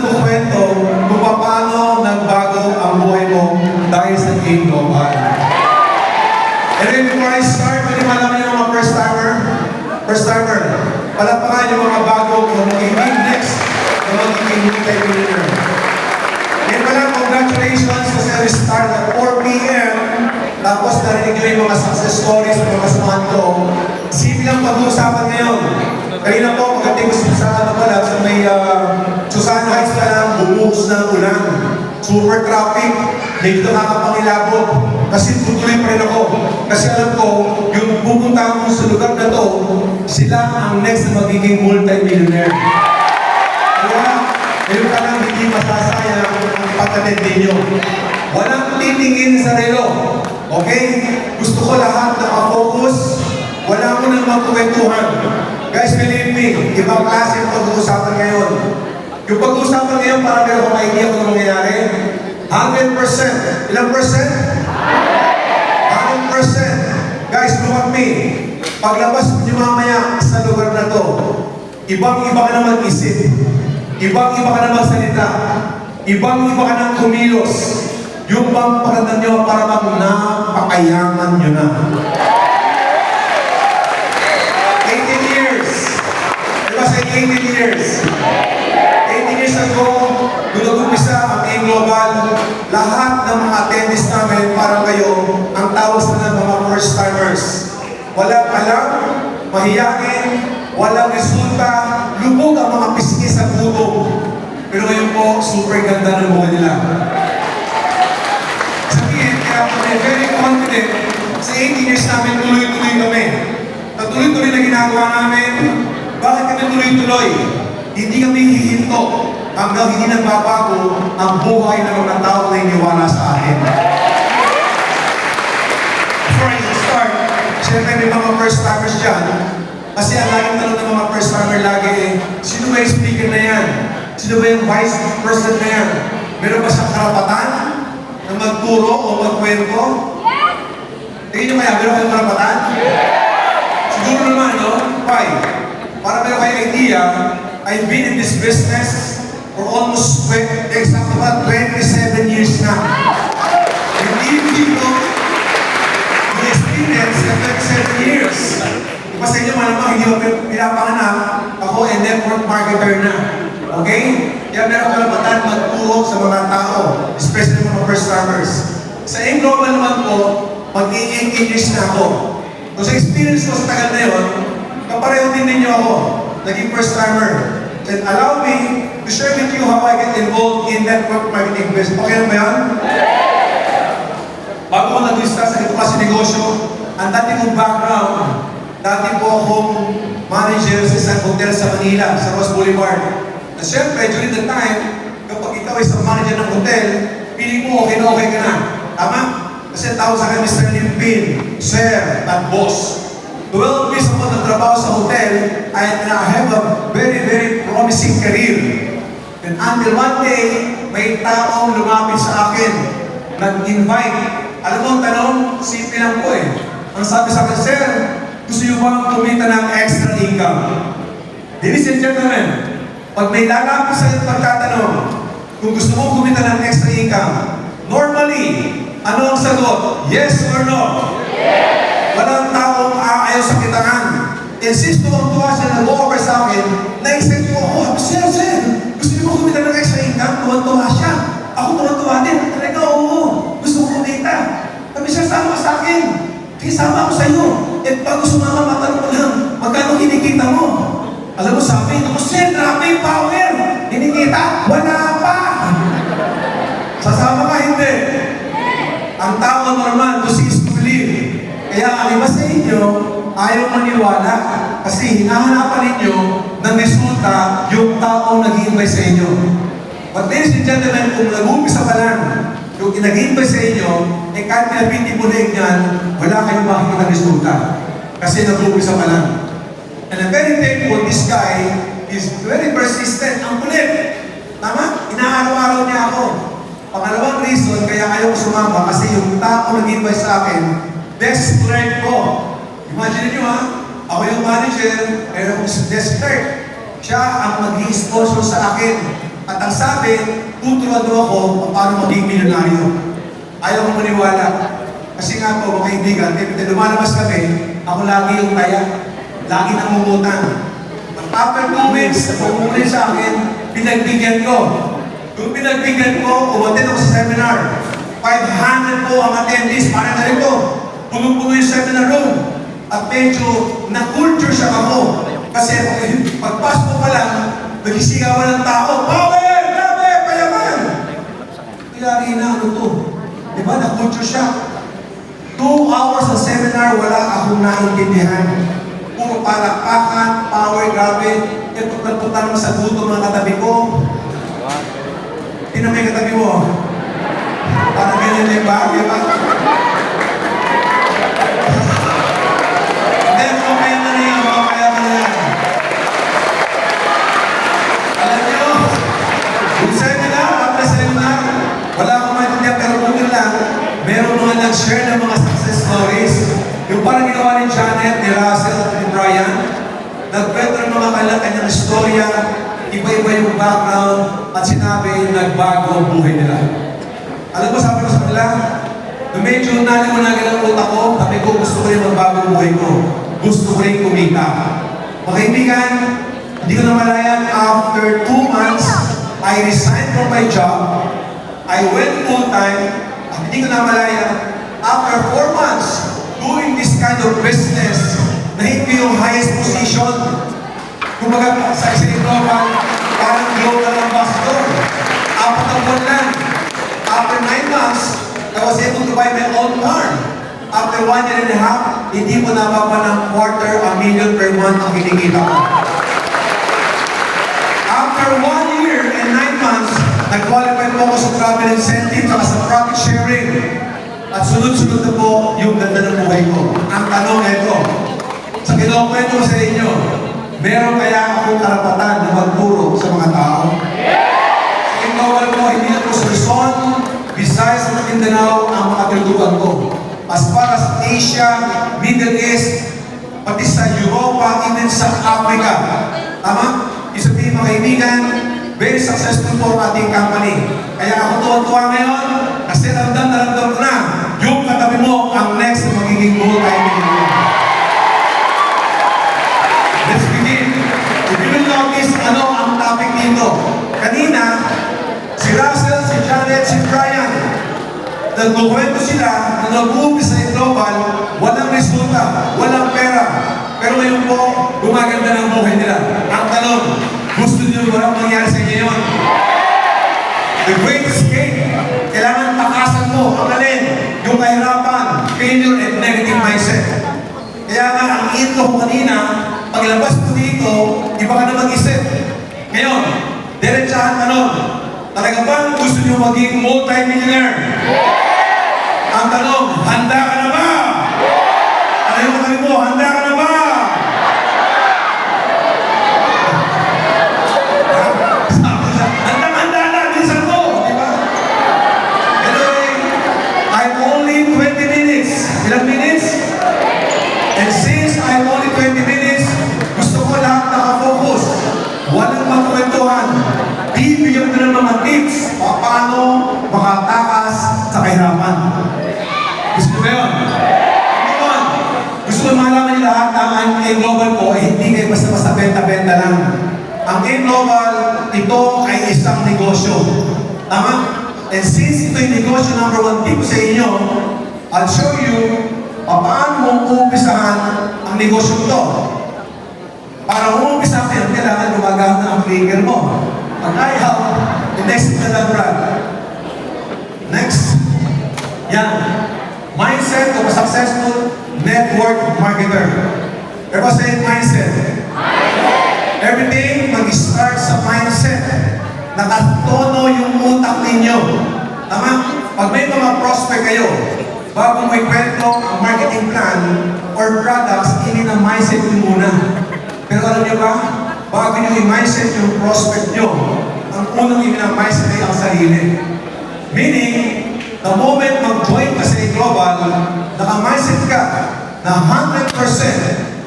kukwento kung paano nagbago ang buhay mo dahil sa Game Global. And then before I start, pwede malaman yung mga first timer, palapakan yung mga bago kung magiging next na magiging multi-millionaire. Ngayon pala, congratulations kasi we start at 4 p.m. Tapos narinig nyo yung mga success stories ng mga samahan ko. Simple lang pag-uusapan ngayon. Kanina po, pagdating ko sa may Susana Heights pa lang, bumuhos na ulan. Super traffic. Hindi ito nakapangilabot. Kasi tutuloy pa rin ako. Kasi alam ko, yung pupunta ko sa lugar na to, sila ang next na magiging multi-millionaire. Kaya, ngayon ka lang hindi masasayang ang pagkatid ninyo. Walang titingin sa relo. Okay? Gusto ko lahat nakafocus. Wala mo nang magkwentuhan. Guys, believe me, ibang klase ang pag-uusapan ngayon. Yung pag-uusapan ngayon, para meron kong idea kung ano mangyayari. 100%. Ilang percent? 100%. Guys, look at me. Paglabas niyo mamaya sa lugar na to, ibang-iba ka na mag-isip. Ibang-iba ka na magsalita. Ibang-iba ka na kumilos. Yung bang pagkatan nyo para napakayaman nyo na. 18 years. Diba sa 18 years? 18 years ago, nung nag-umpisa ang Game Global, lahat ng mga attendees namin para kayo ang tawag sa mga first timers. Walang alam, mahiyain, walang resulta, lubog ang mga pisngi sa gutom. Pero ngayon po, super ganda ng buhay nila. Sabihin, kaya kami very confident sa 18 years namin, tuloy-tuloy kami. Sa tuloy-tuloy na ginagawa namin, bakit kami tuloy-tuloy? Hindi kami hihinto hanggang hindi nagbabago ang buhay ng mga tao na iniwala sa akin. Before I start, siyempre may mga first timers dyan. Kasi ang laging tanong ng mga first timer lagi sino ba yung speaker na yan? Sino ba yung vice president na yan? Meron ba siyang karapatan na magturo o magkwento? Yes! Tingin nyo kaya, meron kayong karapatan? Yes! Siguro naman, no? Why? Para meron kayong idea, I've been in this business for almost 27 years na. Hindi ko yung experience na 27 years. Diba sa inyo, malamang hindi ko pinapanganak, ako ay network marketer na. Okay? Kaya meron karapatan magturo sa mga tao, especially mga first timers. Sa Game Global naman po, mag-18 years na ako. So sa experience ko sa tagal na yun, kapareho din ninyo ako, naging first timer. And allow me to share with you how I get involved in network marketing business. Okay na ba yan? Bago ko nag-lista sa ito kasi negosyo, ang dati kong background, dati po akong manager sa isang hotel sa Manila, sa Ross Boulevard. At syempre, during the time, kapag ikaw ay isang manager ng hotel, piling mo okay na okay ka na. Tama? Kasi tawag sa akin, Mr. Limpin, Sir, at Boss. 12 years ako nagtrabaho sa hotel, and I have a very, very promising career. And until one day, may taong lumapit sa akin, nag-invite. Alam mo ang tanong, simple lang po eh. Ang sabi sa akin, Sir, gusto niyo bang kumita ng extra income? Ladies and gentlemen, pag may lalapit sa iyo pagtatanong, kung gusto mo kumita ng extra income, normally, ano ang sagot? Yes or no? Yes! Walang taong aayaw sa kitangan. And since tuwang-tuwa siya nag-over sa akin, na-excite ko ako, Sir, gusto niyo mo kumita ng extra income? Tuwang-tuwa siya. Ako tuwang-tuwa din. Talaga, oo. Gusto ko kumita. Sabi siya, sama ka sa akin. Kaya sama ako sa iyo. At pag gusto mga matanong ko lang, magkano kinikita mo? Alam mo sabi, ako, Sir, grabe yung power. Kinikita? Wala pa. Sasama ka, hindi. Ang tao normal, to see is to believe. Kaya ang iba sa inyo, ayaw maniwala. Kasi hinahanapan ninyo ng resulta yung taong nag-i-invite sa inyo. But ladies and gentlemen, kung nag-uumpisa pa lang, yung nag-i-invite sa inyo, eh kahit pinapiti mo na yan, wala kayong makikita ng resulta. Kasi nag-uumpisa pa lang. And I'm very thankful, this guy is very persistent. Ang kulit. Tama? Inaaraw-araw niya ako. Pangalawang reason, kaya ayaw ko sumama kasi yung tao nag-invite sa akin, desk clerk ko. Imagine nyo ha, ako yung manager, pero akong desk clerk. Siya ang mag-i-sponsor sa akin. At ang sabi, tuturuan daw ako kung paano maging milyonaryo. Ayaw ko maniwala. Kasi nga po, mga kaibigan, kapag lumalabas kami, ako lagi yung taya. Lagi nangungutang. After 2 weeks, pumuli sa akin, pinagbigyan ko. Yung pinagbigyan ko, umatin ako sa seminar. 500 po ang attendees, para na rin po. Puno-puno yung seminar room. At medyo na-culture siya ako. Kasi pagpas mo pa lang, nagisigawan ng tao, power! Grabe! Payaman! Lagi na ano to. Diba? Na-culture siya. 2 hours ng seminar, wala akong naintindihan. Puro palakpakan, power, grabe. E pagpunta naman sa guto mga katabi ko. Sino may katabi mo? Parang ganyan na yung bagay ba? Hindi, mamaya na na yan, mamaya na na yan. Alam nyo, yung seminar, after seminar, wala akong maintindihan, pero bukin lang, meron mga nag-share ng mga success stories. Yung parang ginawa ni Janet, ni Russell, at ni Brian, nagkwento ng mga kanyang istorya, iba-iba yung background, at sinabi, nagbago ang buhay nila. Alam mo, sabi ko sa kanila, nung medyo naliwanagan ang utak ko, sabi ko, gusto ko rin magbago ang buhay ko. Gusto ko rin kumita. Mga kaibigan, hindi ko namalayan, after 2 months, I resigned from my job, I went full-time, at hindi ko namalayan, after 4 months, doing this kind of business na hindi yung highest position. Kumbaga, sa isang global, parang global ambassador. 4 na buwan lang. After 9 months, I was able to buy my own farm. After 1 year and a half, hindi ko nababa ng $250,000 per month ang kinikita ko. After 1 year and 9 months, nag-qualify po ako sa travel incentive at sa profit sharing. At sunod-sunod na po yung ganda ng buhay ko. Ang tanong ito, sa kinukwento ko sa inyo, meron kaya akong karapatan na magturo sa mga tao? Sa Global po, hindi na po sa Luzon, Visayas at Mindanao ang mga tinutukan ko. As far as Asia, Middle East, pati sa Europa, even sa Africa. Tama? Isabihin mga kaibigan, very successful po ang ating company. Kaya ako tuwa-tuwa ngayon, kasi ramdam na ramdam ko na, yung katabi mo, ang next na magiging multi-millionaire. Let's begin. If you will notice, ano ang topic dito? Kanina, si Russell, si Janet, si Brian, nagkukwento sila na nag-uumpisa sa global, walang resulta, walang pera. Pero ngayon po, gumaganda ng buhay nila. Ang tanong, gusto niyo ba mangyari sa inyo yun? The great escape, kailangan takasan mo, ang alin, yung kahirapan, failure, and negative mindset. Kaya nga, ang intro ko kanina, paglabas mo dito, iba ka na mag-isip. Ngayon, diretsahan tanong, talaga bang gusto niyo maging multi-millionaire? Ang tanong, handa ka na ba? Ano yung katabi mo, handa ka na ba? Ilang minutes? And since I'm only 20 minutes, gusto ko lahat nakafocus. Walang magkwentuhan. Bibigyan ko ng mga tips paano makatakas sa kahirapan. Gusto ko ba yun? Gusto ko malaman niyo lahat na ang A-Global po ay hindi kayo basta-basta benta-benta lang. Ang A-Global, ito ay isang negosyo. Tama? And since ito yung negosyo number 1 tip sa inyo, I'll show you paano mong uumpisahan ang negosyo ito. Para uumpisahan, kailangan gumagamit ang figure mo. Pag ayaw, the next na lang, Brad. Next. Yan. Mindset of a successful network marketer. Everybody say mindset. Everything mag-start sa mindset. Nakatono yung utak ninyo. Tama? Pag may mga prospect kayo, bago may kwento ang marketing plan or products, hindi na mindset nyo muna. Pero alam nyo ba, bago nyo i-mindset yung prospect nyo, ang unang i-mindset ay ang sarili. Meaning, the moment mag-join ka sa global, naka-mindset ka na 100%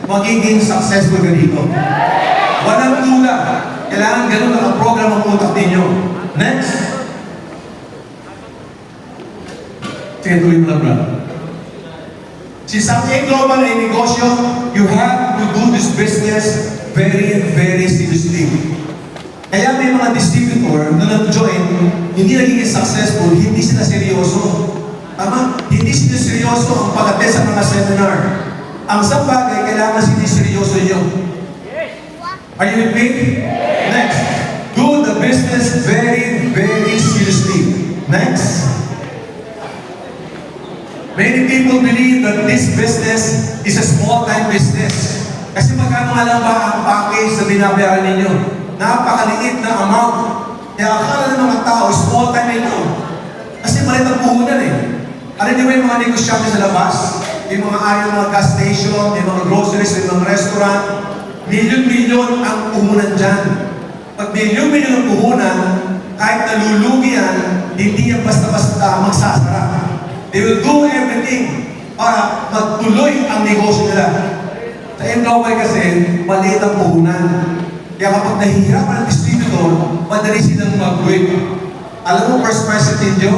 magiging successful ka dito. Walang tula. Kailangan ganun nakaprogram ang utak ninyo. Next. Sige, tuloy mo lang, brother. Since ang global ay negosyo, you have to do this business very, very seriously. Kaya may mga distributor na nag-join, hindi naging successful, hindi sila seryoso. Tama? Hindi sila seryoso ang pag-attend sa mga seminar. Ang sa bagay, kailangan sila seryoso nyo. Are you with me? Next. Do the business very, very seriously. Next. Many people believe that this business is a small-time business. Kasi magkano nga lang ba ang package na binabayaran ninyo? Napakaliit na amount. Kaya akala ng mga tao, small-time na ito. Kasi malit ang puhunan eh. Alam niyo ba yung mga negosyante sa labas? Yung mga ayaw ng mga gas station, yung mga groceries, yung mga restaurant. Milyon-milyon ang puhunan dyan. Pag milyon-milyon ang puhunan, kahit nalulugi yan, hindi yan basta-basta magsasara. They will do everything para magtuloy ang negosyo nila. Sa Global kasi, maliit ang puhunan. Kaya kapag nahihirapan ang distributor, madali silang mag-quit. Alam mo, first price ninyo,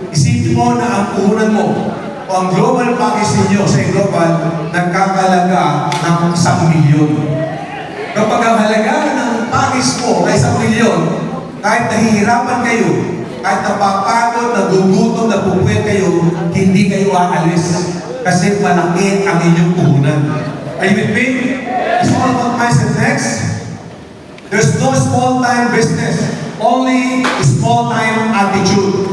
isipin mo na ang puhunan mo o ang global package ninyo sa Global nagkakalaga ng 1 milyon. Kapag ang halaga ng package mo ay 1 milyon, kahit nahihirapan kayo, kahit napapagod, nagugutom, napupuwet kayo, hindi kayo aalis. Kasi malaki ang inyong puhunan. Are you with me? It's all about mindset. Next. There's no small-time business. Only small-time attitude.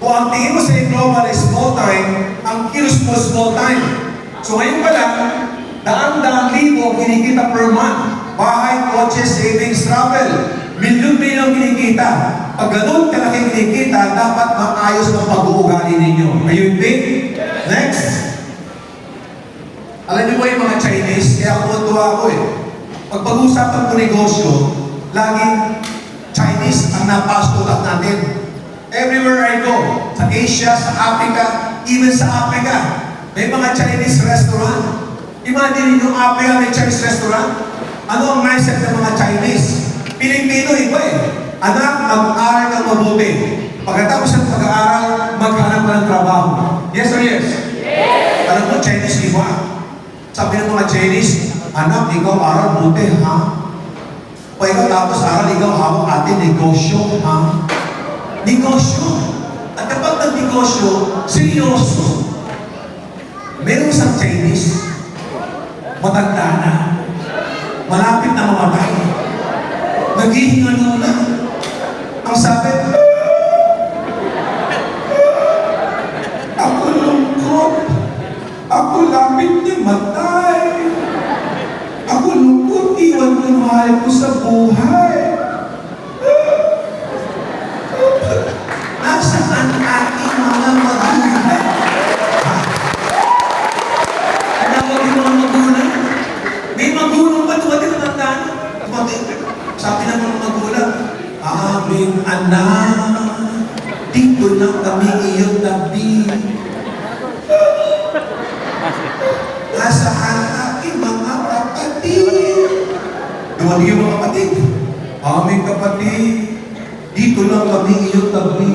Kung ang tingin mo sa global ay small-time, ang kilos mo small-time. So ngayon pa lang, daan-daan libo kinikita per month. Bahay, kotse, savings, travel. Milyon-milyon kinikita. Pag ganun kalaking kinikita, dapat maayos ang pag-uugali ninyo. Are you with me? Next. Alam niyo ba yung mga Chinese? Kaya kumuntuwa ako eh. Pag pag-uusapan ko negosyo, laging Chinese ang napasok natin. Everywhere I go, sa Asia, sa Africa, even sa Africa, may mga Chinese restaurant. Imagine yung Africa may Chinese restaurant. Ano ang mindset ng mga Chinese? Pilipino, iba eh. Anak, mag-aaral kang mabuti. Pagkatapos ng pag-aaral, maghanap ka ng trabaho. Yes or yes? Yes! Alam mo, Chinese iba. Sabi ng mga Chinese, anak, ikaw aral buti, ha? O ikaw tapos aral, ikaw hawak atin, negosyo, ha? Negosyo. At kapag nag-negosyo, seryoso. Meron sa Chinese, matanda na, malapit na mamatay. Naghihingalo na. Ang sabi, ako lungkot. Ako lapit niya matay. Ako lungkot, iwan ng mahal ko sa buhay. Nasaan ating mga magulang? Tinawag yung mga magulang? May magulang ba? Tumating na tandaan? Tumating. Sabi ng mga magulang, aming anak, dito lang kami iyong tabi. Nasaan aking mga kapatid? Dumating yung mga kapatid. Aming kapatid, dito lang kami iyong tabi.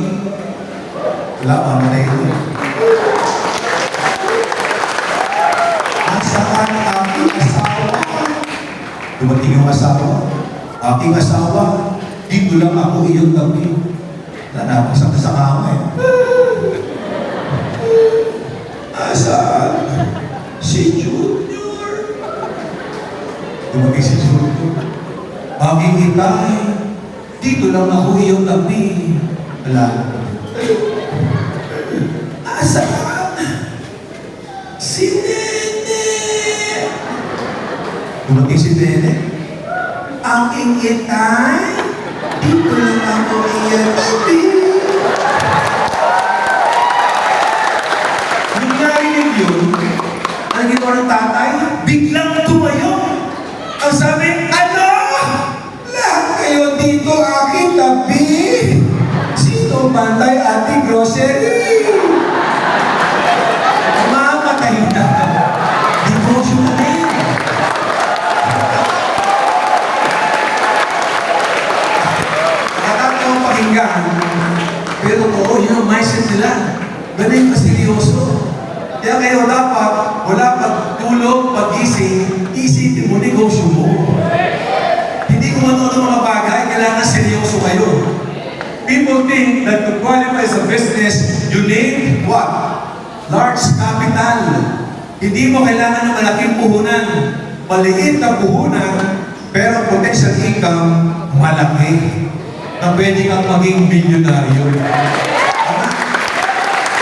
Wala, mama na ito. Nasaan aking asawa? Dumating yung asawa. Aking asawa, dito lang ako iyong tabi. Nanapasang sa kama eh. Nasaan? Si Junior. Dumating si Junior. Aking itay, dito lang ako iyong tabi. Wala. Nasaan? Si Nene. Dumating si Nene. Aking itay, dito lang ako iyong tabi. Nung narinig yun, ang ginawa ng tatay, biglang tumayo. Ang sabi, ano? Lahat kayo dito aking tabi. Sino bantay ating grocery? Mamatay na. Negosyo na rin. kahalagahan. Pero totoo, yun ang mindset nila. Ganun ka seryoso. Kaya kayo dapat, wala pagtulog, pag-gising, isipin mo, negosyo mo. Hindi kung ano-ano mga bagay, kailangan seryoso kayo. People think that to qualify as a business, you need what? Large capital. Hindi mo kailangan ng malaking puhunan. Maliit na puhunan, pero potential income, malaki. Na pwede kang maging milyonaryo.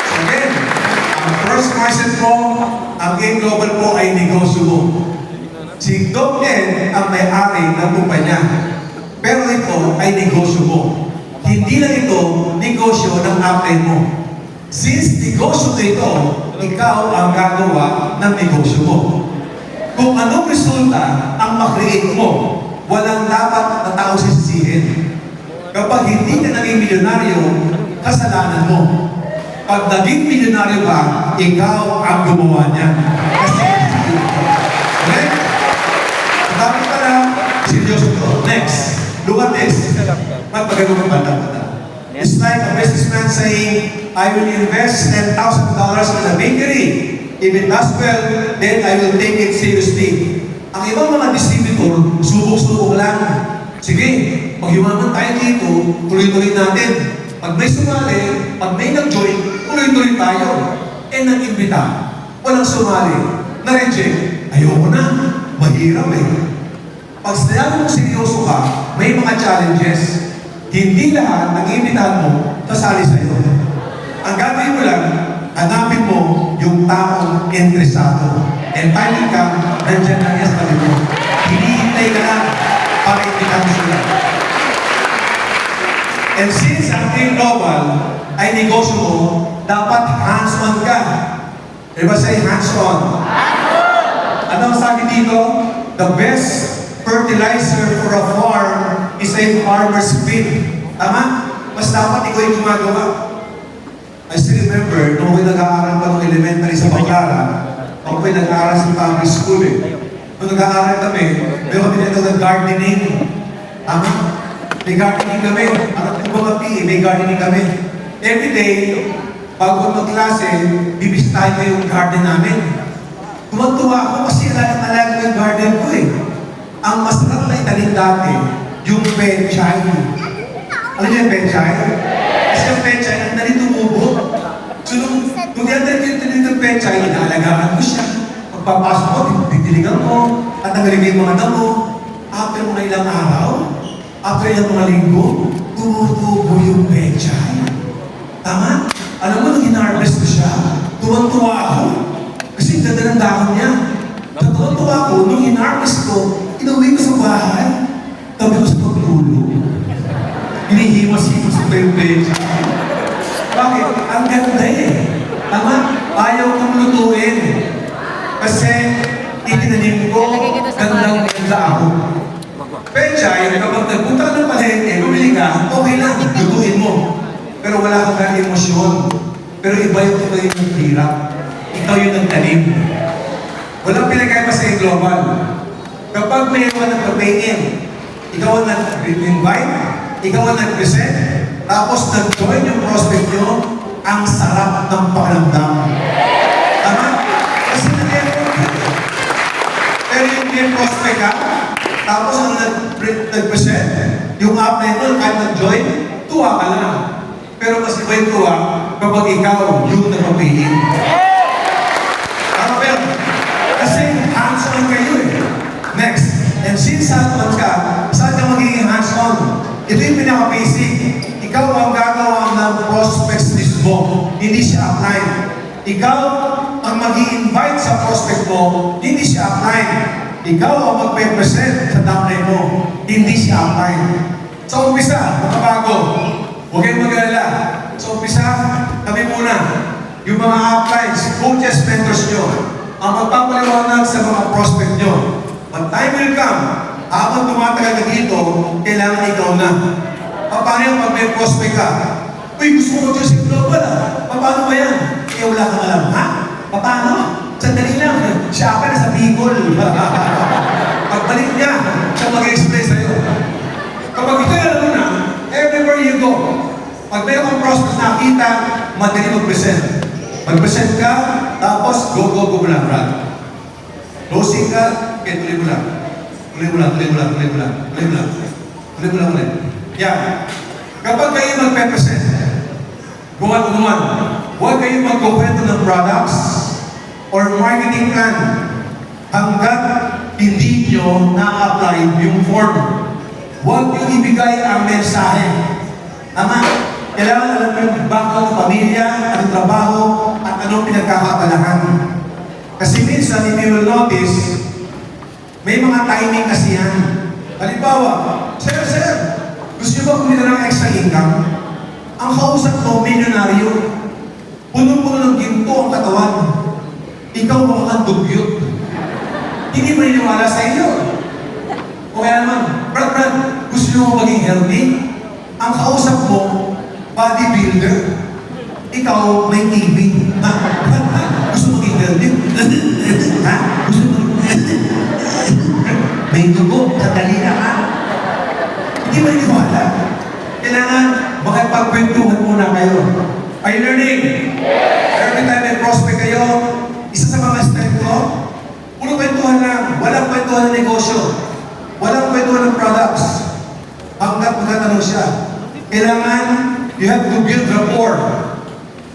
So again, ang first mindset mo, ang Game Global po ay negosyo mo. Si Dom Ed ang may-ari ng kumpanya. Pero ito ay negosyo mo. Hindi lang ito negosyo ng upline mo. Since negosyo ito, ikaw ang gagawa ng negosyo mo. Kung anong resulta ang makreate mo, walang dapat na tao sisisihin. Kapag hindi ka naging milyonaryo, kasalanan mo. Pag naging milyonaryo ka, ikaw ang gumawa niya. Kasi okay? Dami pa lang, seryoso to. Next, look at this. Magpagano ka banda. It's like a businessman saying, I will invest $10,000 in a bakery. If it does well, then I will take it seriously. Ang ibang mga distributor, subok-subok lang. Sige, pag yumaman tayo dito, tuloy-tuloy natin. Pag may sumali, pag may nag-join, tuloy-tuloy tayo. Nag-imbita, walang sumali. Na-reject, ayoko na. Mahirap eh. Pag sinabi mong seryoso ka, may mga challenges. Hindi lahat nag-imbitahan mo, kasali sa'yo. Ang gagawin mo lang, hanapin mo yung taong interesado. And finally ka, nandyan na yan sa tabi mo. Hinihintay ka lang para imbitahan mo sila. And since ang Game Global ay negosyo mo, dapat hands-on ka. Diba say hands-on? Ano ang sabi dito? The best fertilizer for a farm is a farmer's feed. Tama? Mas dapat ikaw yung gumagawa. I still remember, nung ako'y nag-aaral pa ng elementary sa Baclaran, ako'y nag-aaral sa public school eh. Nung nag-aaral kami, meron kami nito ng gardening. Tama? May gardening kami. Ang mga PE, may gardening kami. Every day, bago mag-klase, bibisitahin ko yung garden namin. Tumagtuwa ako kasi alaga yung garden ko eh. Ang masarap na itanim dati, yung penchay. Alam niyo yung penchay? Kasi yung penchay, ang dali tumubo. So nung tinitinin yung penchay, inaalagaan ko siya. Pagpapasok ko, titiligan ko, at nagaling yung mga damo. After mga ilang araw, after ilang mga linggo, tumutubo yung penchay. Tama? Alam mo, nung hinarvest ko siya, tuwang-tuwa ako. Kasi ganda ng dahon niya. Tuwang-tuwa ako, nung hinarvest ko, inuwi ko sa bahay, tabi ko sa pagtulog. Hinihimas-himas ko yung penchay. Bakit? Ang ganda eh. Tama? Ayaw kong lutuin. Kasi itinanim ko, gandang ganda ako. Penchay, kapag nagpunta ka ng palengke, bumili ka, okay lang, lutuin mo. Pero wala kang kang emosyon. Pero iba yung hirap. Ikaw yung nagtanim. Walang pinagkaiba sa global. Kapag may iwan ng pag-pay-in, ikaw ang nag-invite, ikaw ang nag-present, tapos nag-join yung prospect nyo, ang sarap ng pakiramdam. Tama? Kasi nag-effort ka. Pero yung may prospect ka, tapos ang nag-present, yung upline mo, kahit nag-join, tuwa ka lang. Pero mas iba yung tuwa kapag ikaw yung nag-pay-in. Tama ba yun? Kasi hands-on kayo eh. Next, and since hands-on ka, saan ka magiging hands-on? Ito yung pinaka-basic. Ikaw ang gagawa ng prospects list mo, hindi siya upline. Ikaw ang mag-i-invite sa prospect mo, hindi siya upline. Ikaw ang magpe-present sa downline mo, hindi siya upline. Sa umpisa, makabago. Huwag kayong mag-alala. Sa umpisa, kami muna. Yung mga uplines, coaches, mentors nyo, ang magpapaliwanag sa mga prospect nyo. But time will come, habang tumatagal ka dito, kailangan ikaw na. Paano yung pag may prospect ka? Uy, gusto ko mag-Diyos yung global ah. Paano ba yan? Eh, wala kang alam. Ha? Paano? Sandali lang. Siya pa na sa Bicol. Pagbalik niya, siya mag-express sa'yo. Kapag ito yung alam mo na, everywhere you go, Pag meron kang prospects nakita, madali mag-present. Mag-present ka, tapos go mo lang, Brad. Closing ka, okay, tuloy mo lang. Tuloy mo lang. Yan. Kapag kayo magpe-present, gumawa, huwag kayo magkukwento ng products or marketing plan hanggat hindi nyo na-apply yung form. Huwag nyo ibigay ang mensahe. Tama? Kailangan alam mo yung background ng pamilya, anong trabaho, at anong pinagkakabalahan. Kasi minsan, if you will notice, may mga timing kasi yan. Halimbawa, Sir, gusto nyo ba kumita ng extra income? Ang kausap mo, milyonaryo. Punong-puno ng ginto ang katawan. Ikaw makakadugyot. Hindi maniniwala sa iyo. O kaya naman, Brad, gusto nyo maging healthy? Ang kausap mo, bodybuilder. Ikaw, may TV. Ha? Gusto mo maging healthy? Ha? Gusto mo may dugo, sandali na ka. Hindi maniniwala. Kailangan makipagkwentuhan muna kayo. Are you learning? Every time may prospect kayo, isa sa mga step ko, puro kwentuhan lang. Walang kwentuhan ng negosyo. Walang kwentuhan ng products. Hanggat magtatanong siya. Kailangan, you have to build rapport.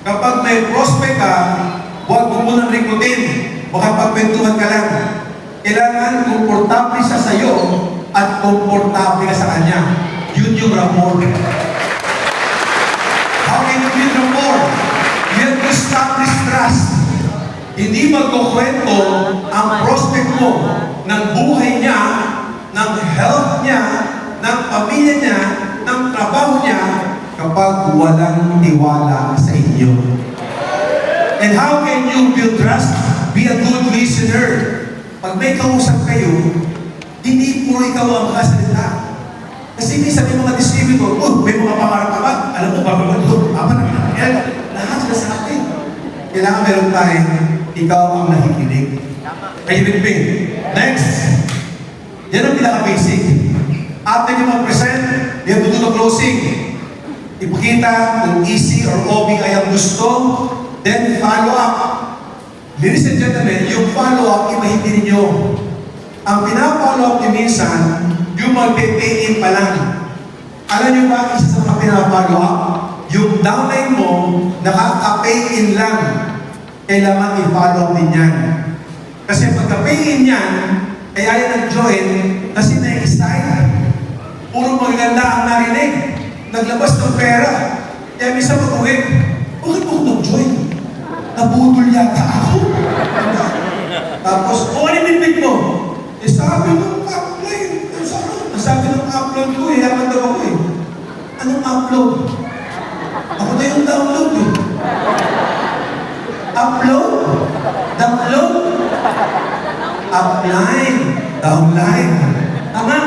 Kapag may prospect ka, huwag mo munang rikutin. Makapagkwentuhan ka lang. Kailangan komportable siya sa'yo at komportable ka sa kanya. Yun yung rapport. How can you build rapport? You have to establish trust. Hindi magkukwento ang prospect mo ng buhay niya, ng health niya, ng pamilya niya, ng trabaho niya, kapag walang tiwala sa inyo. And how can you build trust? Be a good listener. Pag may kausap kayo, hindi puro ikaw ang makasalita. Kasi minsan may mga distributor, may mga pangarap ka ba? Alam mo, papapagod, lahat sila sa atin. Kailangan meron tayo, ikaw ang nakikinig. Kayo binibig. Next. Yan ang pinaka-basic. After nyo mag-present, you have to do the closing. Ipakita kung easy or OB ay ang gusto, then follow up. Ladies and gentlemen, yung follow-up, imahitin ninyo. Ang pina-follow-up niyo minsan, yung mag-pay in pa lang. Alam niyo ba, isa sa mga pina-follow-up, yung downline mo, nakaka-pay in lang. Kailangan i-follow up din yan. Kasi pagka-pay in yan, kaya yan nag-join, kasi na-excite. Puro maganda ang narinig. Naglabas ng pera. Kaya minsan mag-uwi, bakit mo nag-join? Nabudol yata ako. Tapos, ano yung mo? Sabi ng upload. Sabi ng upload ko, yaman daw ako eh. Anong upload? Ako na yung download eh. Upload? Download? Upline? Downline? Tama?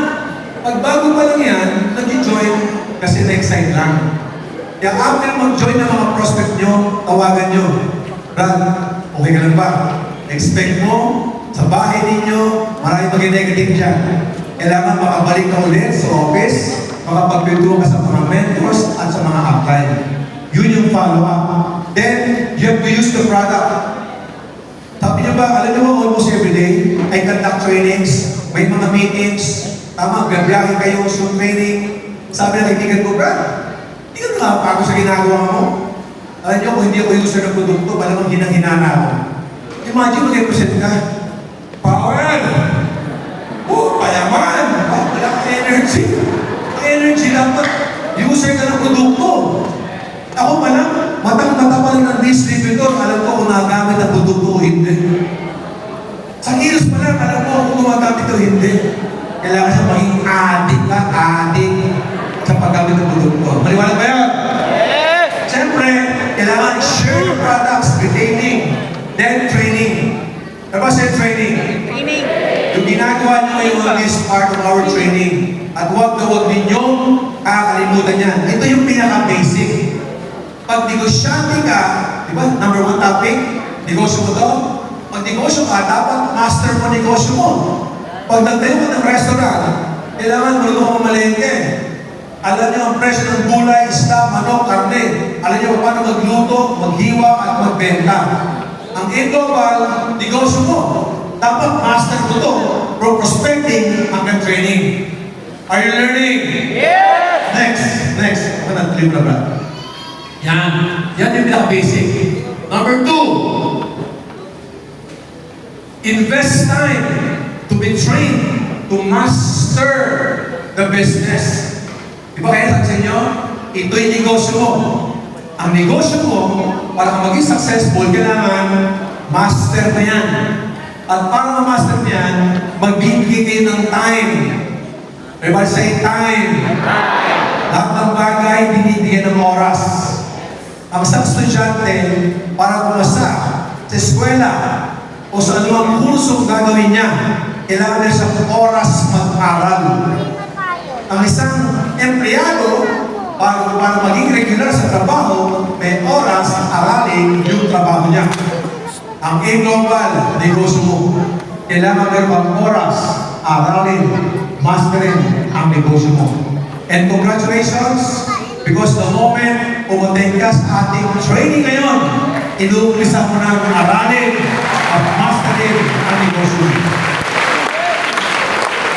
Pag bago pa lang yan, nag-join kasi na-excite lang. Kaya after mag-join ng mga prospect nyo, tawagan nyo. Brad, okay ka lang ba? Expect mo, sa bahay ninyo, maraming mag-negative dyan. Kailangan makabalik ka ulit sa office, makapagpintuwa ka sa mga mentors at sa mga upline. Yun yung follow-up. Then, you have to use the product. Sabi niyo ba, alam niyo ba, almost every day, I conduct trainings, may mga meetings, tama, gabiyahin kayo, Zoom training. Sabi na kaibigan ko, Brad, hindi ka nakapagod sa ginagawa mo. Alam niyo, kung hindi ako user ng produkto, malamang hinang-hinana ako. Imagine, mag-represent ka. Power! Payaman! Wala kang energy. Ang energy dapat, user ka ng produkto. Ako pa lang, matang-mata pa lang ng distributor, alam ko kung nagamit ang produkto o hindi. Sa kilos pa lang, alam ko kung gumagamit o hindi. Kailangan siya maging addict sa paggamit ng produkto. Maliwanag ba yan? Yes! Siyempre, kailangan share your products, retaining, then training. Ano ba sa training? Training. Yung ginagawa nyo ngayon is part of our training. At huwag ninyong kakalimutan yan. Ito yung pinaka-basic. Pag negosyante ka, di ba, number one topic, negosyo mo to. Pag negosyo ka, dapat master mo negosyo mo. Pag nagtayo ka ng restaurant, kailangan marunong ka mamalengke. Alam niyo ang presyo ng gulay, isda, manok, karne, alam niyo kung paano magluto, maghiwa, at magbenta. Ang global, negosyo mo. Dapat master mo to from prospecting hanggang training. Are you learning? Yes! Next. Ako na, tuloy mo na, brad. Yan yung pinaka-basic. Number 2, invest time to be trained to master the business. Di ba kaya sa inyo? Ito'y negosyo mo. Ang negosyo mo, para ka maging successful, kailangan master na yan. At para ma-master niyan, magbibigay kayo ng time. Everybody say time. Lahat ng bagay, binibigyan ng oras. Ang isang estudyante, para pumasa sa eskwela o sa anumang kursong gagawin niya, kailangan niya sa oras mag-aral. Ang isang empleyado, para maging regular sa trabaho, may oras aralin yung trabaho niya. Ang global, negosyo mo, kailangan meron kang oras, aralin, masterin ang negosyo mo. And congratulations, because the moment pumunta ka sa ating training ngayon, inuumpisa mo na aralin at masterin ang negosyo mo.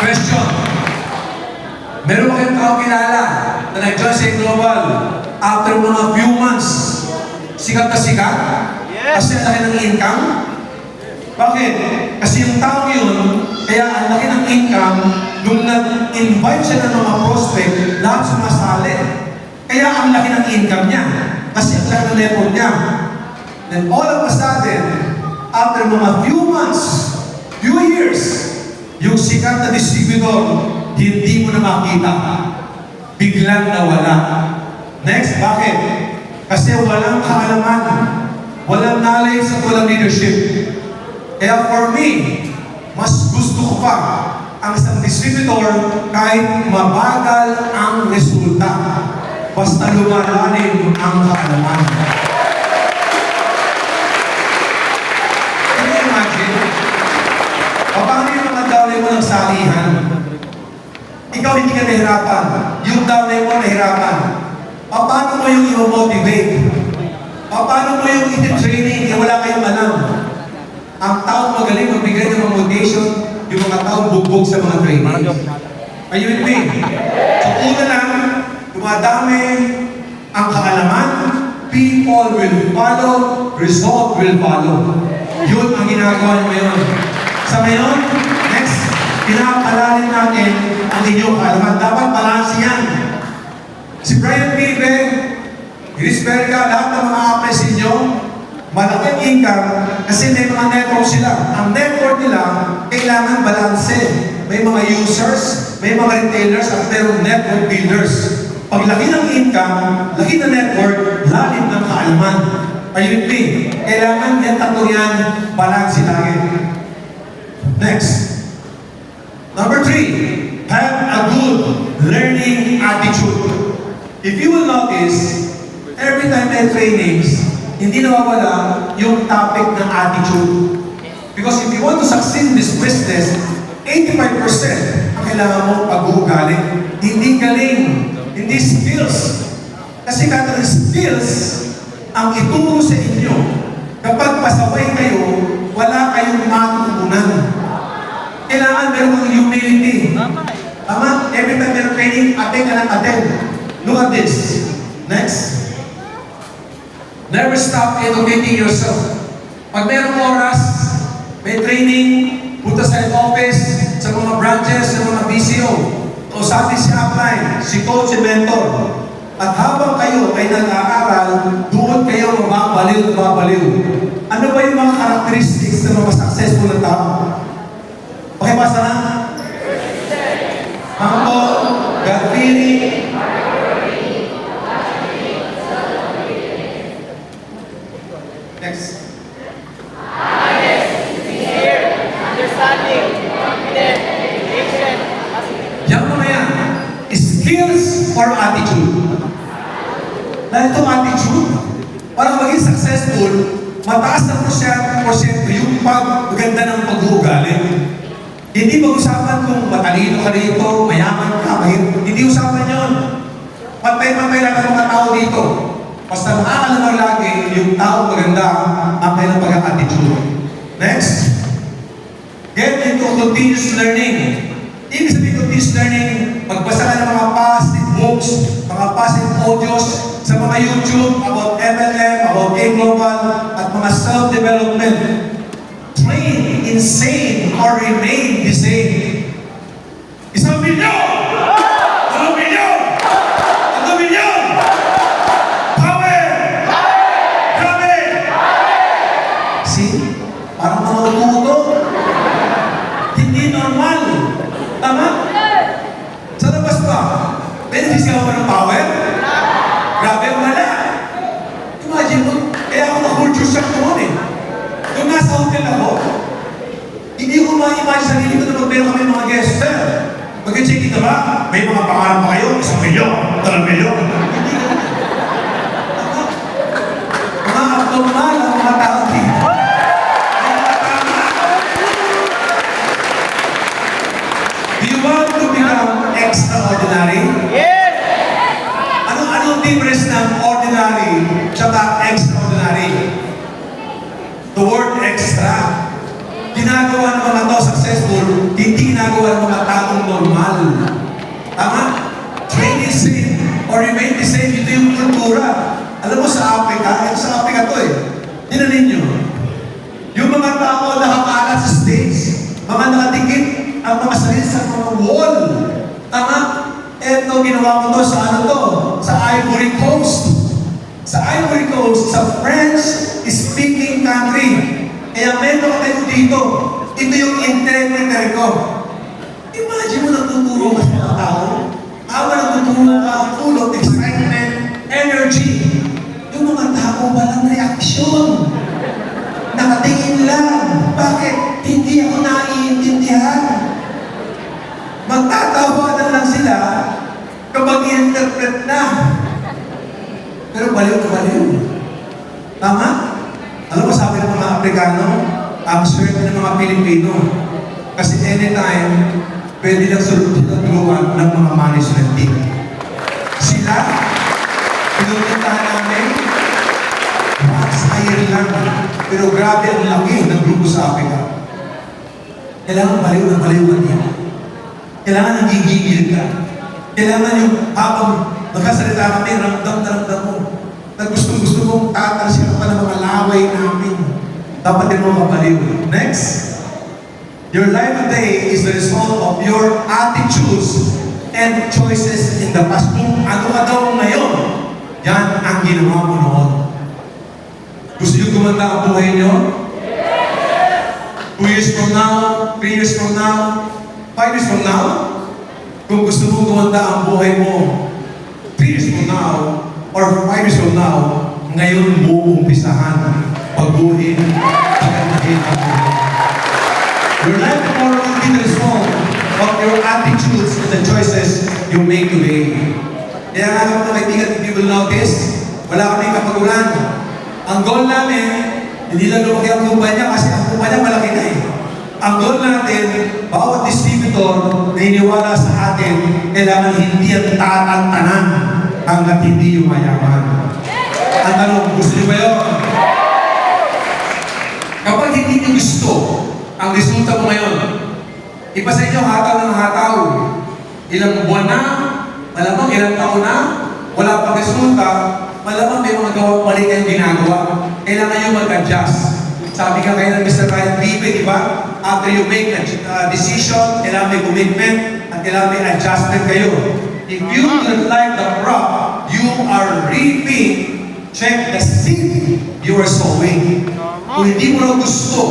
Question. Meron ba kayong tao kilala na nag-join sa Global after mga few months, sikat na sikat? Kasi ang laki ng income? Bakit? Kasi yung tao yun, kaya ang laki ng income, nung nag-invite siya ng mga prospect, lahat sumasali. Kaya ang laki ng income niya. Kasi ang laki ng level niya. Then all of a sudden, after mga few months, few years, yung sikat na distributor, hindi mo na makita. Biglang nawala. Next, bakit? Kasi walang kaalaman, walang knowledge at walang leadership. Kaya for me, mas gusto ko pa ang isang distributor kahit mabagal ang resulta. Basta lumalalim ang kaalaman. Can you imagine? Paano yung mga downline mo ng salihan? Ikaw hindi ka nahirapan. Yung downline mo nahirapan. Paano mo yung i-motivate? Paano mo yung i-training? Wala kayong alam. Ang taong magaling magbigay ng mga motivation, yung mga taong bugbog sa mga training. Are you with me? So una lang, dumadami ang kaalaman, people will follow, result will follow. Yun ang ginagawa niyo ngayon. Sa ngayon, next, pinapalalim natin ang inyong kaalaman. Dapat balanse yan. Si Brian Pibe, Iris Berga, lahat ng mga apples ninyo, malaking income kasi may mga network sila. Ang network nila, kailangan balanse. May mga users, may mga retailers, at mayroong network builders. Pag laki ng income, laki ng network, lalim ng kaalaman. Are you with me? Kailangan yan tatlo yan, balanse lagi. Next. Number 3, have a good learning attitude. If you will notice, every time may trainings, hindi nawawala yung topic ng attitude. Because if you want to succeed in this business, 85% ang kailangan mo pag-uugali. Hindi galing, hindi skills. Kasi kada skills ang ituro sa inyo. Kapag pasaway kayo, wala kayong matutunan. Kailangan meron kang humility. Tama? Every time meron training, attend ka ng attend. Look at this. Next. Never stop educating yourself. Pag mayroong oras, may training, punta sa head office, sa mga branches, sa mga BCO, o sa atin si upline, si coach, si mentor. At habang kayo ay nag-aaral, doon kayo mababaliw. Ano ba yung mga characteristics ng mga successful na tao? Pakibasa na? Humble, God-fearing, next. Sincere, understanding, confident, patient. Yan mo na yan. Skills or attitude? Dahil itong attitude, para maging successful, mataas na porsyento yung maganda ng pag-uugali. Hindi mag-usapan kung matalino ka rito, mayaman ka, mahirap. Hindi usapan yun. Pantay-pantay lang ang mga tao dito. Basta yung tao maganda ang kailang pag-attitude. Next. Get into continuous learning. Ibig sabihin continuous learning, magbasa ka ng mga positive books, mga positive audios sa mga YouTube about MLM, about A-Global, at mga self-development. Train insane or remain the same. 1,000,000! 2,000,000! 3,000,000! Power! Grabe! See? Parang mga ututo. Hindi normal. Tama? Sa labas pa, benefits ka ba ng power? Grabe, wala. Imagine mo, kaya ako na-culture shock noon eh. Nung nasa hotel ako, hindi ko ma-imagine sarili ko na magpero kami mga guests. Sir, mag-check-in ka ba? May mga pangarap pa kayo? 1,000,000, 2,000,000. Hindi ka. Mga abnormal ang mga tao dito. May mga tama. Do you want to become extraordinary? Yes! Anong difference ng ordinary tsaka extraordinary? The word extra. Ginagawa ng mga tao successful, hindi ginagawa ng mga taong normal. Tama? Train is same or remain the same. Ito yung kultura. Alam mo sa Africa to eh. Tinan ninyo. Yung mga tao nakakalat sa stage, mga nakatikit ang mga sarili sa mga wall. Tama? Eto, ginawa ko to sa ano to? Sa Ivory Coast. Sa Ivory Coast, sa French-speaking country. Kaya meron kayo dito. Ito yung interpreter ko. Imagine mo nagtuturo ka sa mga tao. Habang nagtuturo ka, full of excitement, energy. Yung mga tao walang reaksyon. Nakatingin lang. Bakit? Hindi ako naiintindihan. Magtatawanan lang sila kapag i-interpret na. Pero baliw na baliw. Tama? Alam mo, sabi ng mga Afrikano, ang swerte ng mga Pilipino. Kasi anytime, pwede lang tulungan ng mga management team. Sila, pinupuntahan namin, hire lang. Pero grabe ang laki ng grupo sa Afrika. Kailangan baliw na baliw ka niya. Kailangan nagigigil ka. Kailangan yung habang magkasalita kami, ramdam na ramdam mo. Na gusto mong tatalsikan pa ng mga laway namin. Dapat din mo mapaliw. Next. Your life today is the result of your attitudes and choices in the past. Kung ano ka daw ngayon, yan ang ginawa mo noon. Gusto nyo gumanda ang buhay nyo? 2 years from now, 3 years from now, 5 years from now, kung gusto mo gumanda ang buhay mo, 3 years from now, or 5 years from now, ngayon mo umpisahan, pagbuhin, pagandahin ang buhay. Your life tomorrow will be the result of your attitudes and the choices you make today. Kaya nga mga kaibigan, if you will notice, wala kami kapagulan. Ang goal namin, hindi lang lumaki ang kumpanya kasi ang kumpanya malaki na eh. Ang goal natin, bawat distributor na iniwala sa atin, kailangan hindi ang tatantanan hanggat hindi yung mayaman. Ang tanong, gusto niyo ba yun? Kapag hindi niyo gusto ang resulta mo ngayon, iba sa inyo hataw ng hataw. Ilang buwan na, malamang ilang taon na, wala pang resulta, malamang may mga gawang mali kayong ginagawa. Kailangan nyo mag-adjust. Sabi ka kayo ng Mr. Ryan David, di ba? After you make a decision, kailangan may commitment, at kailangan may adjustment kayo. If you don't like the crop you are reaping, check the seed you are sowing. Kung hindi mo na gusto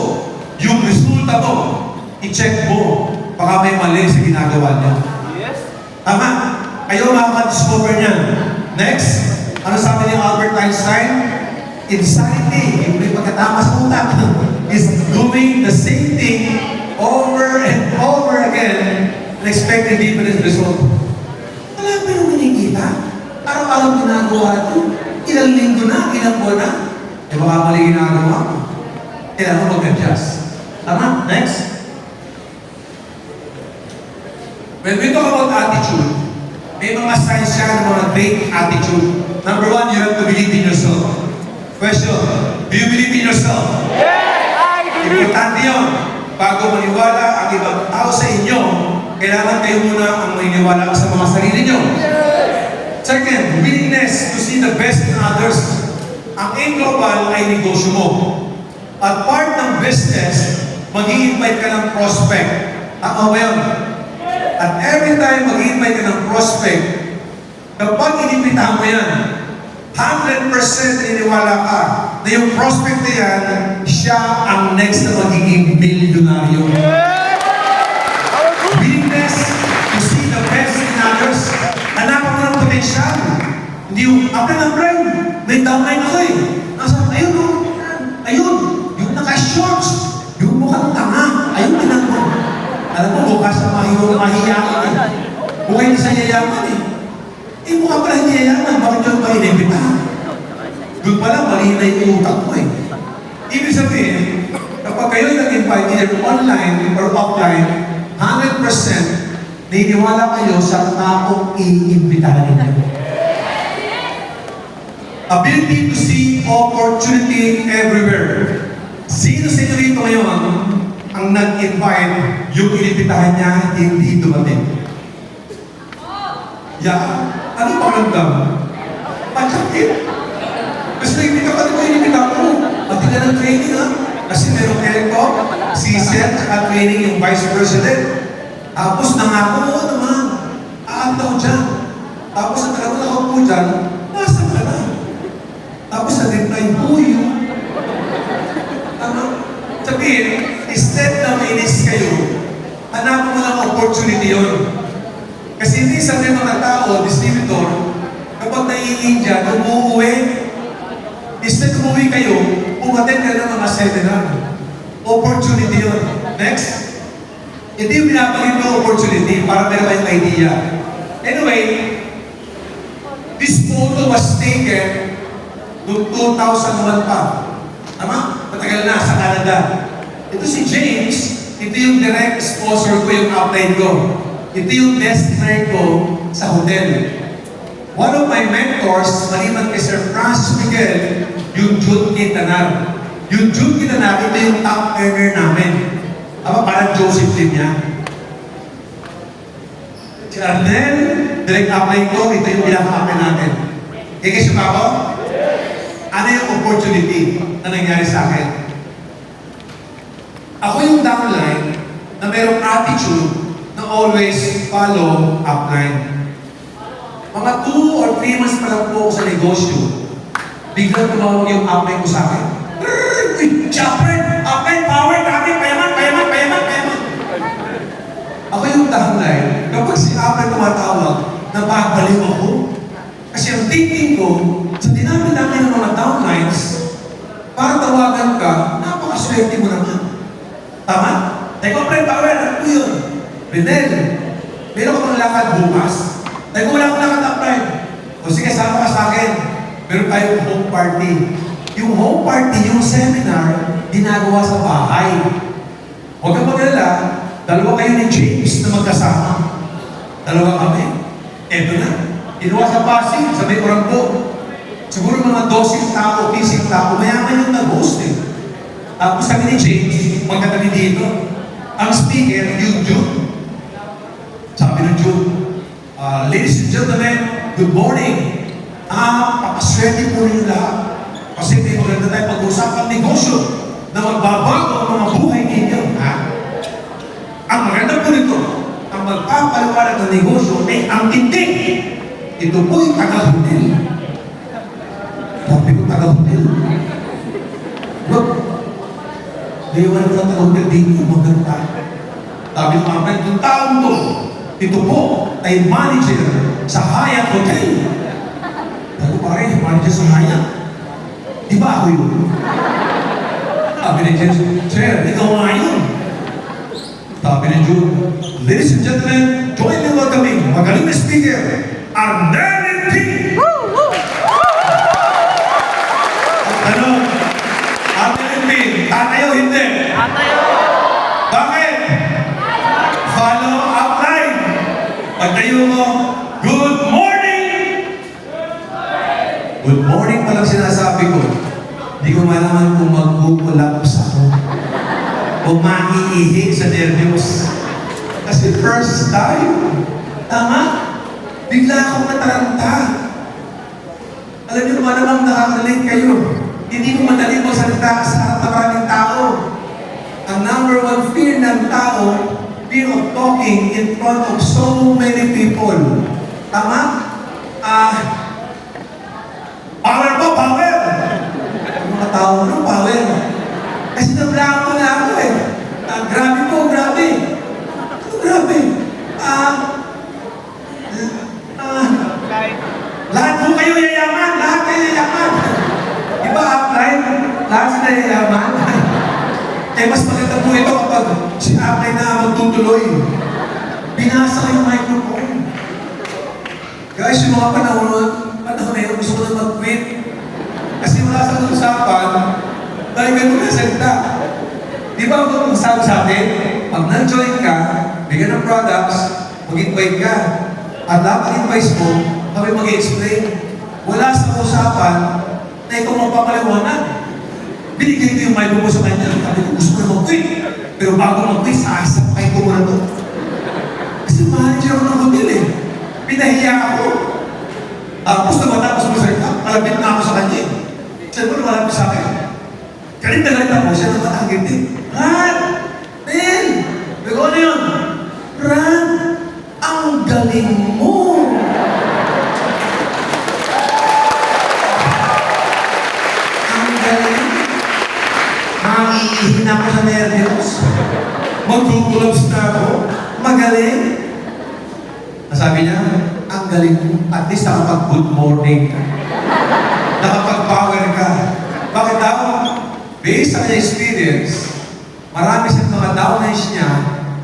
yung resulta mo, i-check mo. Baka may mali sa ginagawa niya. Yes. Tama? Kayo makaka-discover niyan. Next, ano sabi ni Albert Einstein? Insanity, yung may pagkatama sa utak, is doing the same thing over and over again and expecting different result. Wala ba yung nakikita? Araw-araw ginagawa ito. Ilang linggo na, ilang buwan na. Eh baka mali ginagawa mo. Kailangan mag-adjust. Tama? Next. When we talk about attitude, may mga signs siya ng mga great attitude. Number 1, you have to believe in yourself. Question, do you believe in yourself? I believe. Importante yun. Bago maniwala ang ibang tao sa inyo, kailangan kayo muna ang maniniwala sa mga sarili nyo. Second, willingness to see the best in others. Ang aim global ay negosyo mo. At part ng business, mag-i-invite ka ng prospect. Tama ba yun? At every time mag-i-invite ka ng prospect, kapag inimbitahan mo yan, 100% iniwala ka na yung prospect na yan, siya ang next na magiging milyonaryo. Willingness to see the best in others. Hanapan mo ng potensyal. Hindi yung, apply, may downline ako eh. Nasa, ayun o, ayun, yung naka-shorts, yung mukhang tanga, ayun tinan mo. Alam mo, bukas na mahiyaman eh. Mukha hindi sa yayaman eh. Eh, mukha pala hindi yayaman, bakit yun ba inibitahan? Doon pala, mali na yung utak mo eh. Ibig sabihin, kapag kayo nag-invite either online or offline, 100% naniniwala kayo sa taong iimbitahan ninyo. Ability to see opportunity everywhere. Sino sa inyo rito ngayon ang nag-invite, yung inibitahan niya, hindi dumating? Yeah. Ano pakiramdam? Matsakit. Kasi nag-invita ka, di ba inibita ko? Pati ka ng training ha? Kasi meron ko, si Seth, at training yung vice president. Tapos nangako, oo naman, aanta ko dyan. Tapos ang tagal ko nakaupo dyan, nasa ka na. Tapos na-reply, huy. Tama? Sabihin, instead na mainis kayo, hanapin mo ng opportunity yun. Kasi hindi sa mga tao, distributor, kapag nai-India, umuwi, instead umuwi kayo, umaten ka ng mga seminar. Opportunity yun. Next. Hindi yung pinapagin mo opportunity para meron kayong idea. Anyway, this photo was taken noong 2001 pa. Tama? Matagal na sa Canada. Ito si James, ito yung direct sponsor ko, yung upline ko. Ito yung best friend ko sa hotel. One of my mentors, maliban kay Sir Francis Miguel, yung Jude Quintanar. Yung Jude Quintanar, ito yung top earner namin. Aba, parang Joseph din niya. Si Arnel, direct upline ko, ito yung pinaka-upline natin. Kaya siya ako? Ano yung opportunity na nangyari sa akin? Ako yung downline na mayroong attitude na always follow upline. Mga 2 or 3 months pa lang po ako sa negosyo, biglang tumawag yung upline ko sa akin. Chopper! Upline power namin! Payaman! Ako yung downline, kapag si upline tumatawag, nababaliw ako. Kasi ang thinking ko, sa dinami namin ng mga downlines, para tawagan ka, napakaswerte mo naman. Tama? Teka, upline power, ano po yun? Renel, meron ka bang lakad bukas? Teka, wala akong lakad upline. O sige, sama ka sa akin. Meron tayong home party. Yung home party, yung seminar, ginagawa sa bahay. Huwag kang mag-alala, dalawa kayo ni James na magkasama. Dalawa kami. Eto na. Kinuha sa Pasig, sa may Oranggo. Siguro mga 12 tao, 15 tao, mayaman yung nag-host eh. Tapos kami ni James, magkatabi dito. Ang speaker, yung Jude. Sabi ng Jude, ladies and gentlemen, good morning. Pakaswerte po rin lahat. Kasi may maganda tayo pag-usapang negosyo na magbabago ang mga buhay ninyo. Ha? Ang maganda po nito, ang magpapaliwanag ng negosyo ay ang tindig. Ito po yung taga-hotel. Sabi ko, taga-hotel. Look, ngayon na taga-hotel dito, maganda. Sabi ko, itong taong to, ito po ay manager sa Hyatt Hotel. Sabi ko, pare, manager sa Hyatt. Di ba ako yun? Sabi ni Jesus, Sir, ikaw nga yun. Sabi ni Jude, ladies and gentlemen, join me welcoming magaling na speaker, Arnel P. Ano? Arnel P. Tatayo, hindi. Tatayo. Bakit? Follow upline. Pagtayo mo, good morning! Good morning pa lang sinasabi ko. Hindi ko malaman kung mag-collapse ako o maiihi sa nervyos. Kasi first time, tama? Bigla akong nataranta. Alam niyo ba namang nakaka-relate kayo? Hindi mo madali magsalita sa harap ng maraming tao. Ang number one fear ng tao, fear of talking in front of so many people. Tama? Power po, power! Ang mga tao, ano power? Kasi nablako na ako eh. Grabe po, grabe. Ano grabe? Lahat po kayo yayaman, lahat kayo yayaman. Diba, upline? Lahat sila yayaman. Eh, mas maganda po ito kapag si upline na magtutuloy. Binasa ko yung microphone. Guys, yung mga panahon na yun, gusto ko na mag-quit. Kasi wala sa usapan, balikan mo na salita. Di ba kung magsabi sa atin, pag na-join ka, bigyan ng products, mag-invite ka. At dapat advice mo, kami mag-explain. Wala sa usapan na ikaw magpapaliwanag. Binigay ko yung mic mo sa kanya. Sabi ko, gusto ko na mag-quit. Pero bago mag-quit, sasakay ko muna to. Kasi manager ako ng hotel eh. Pinahiya ako. Tapos na matapos mo salita, malapit na ako sa kanya eh. Siya mo malapit sa akin. Galit na galit ako, siya naman ang gindi. Ran! Ben! Pero ano yun? Ran! Ang galing mo! Ang galing! Makiihin ako sa nervyos. Magkukulaps na ako. Magaling! Sabi niya, ang galing mo. At least nakapag-good morning ka. Nakapag-power ka. Bakit daw? Based sa kanya experience, marami sa mga downlines niya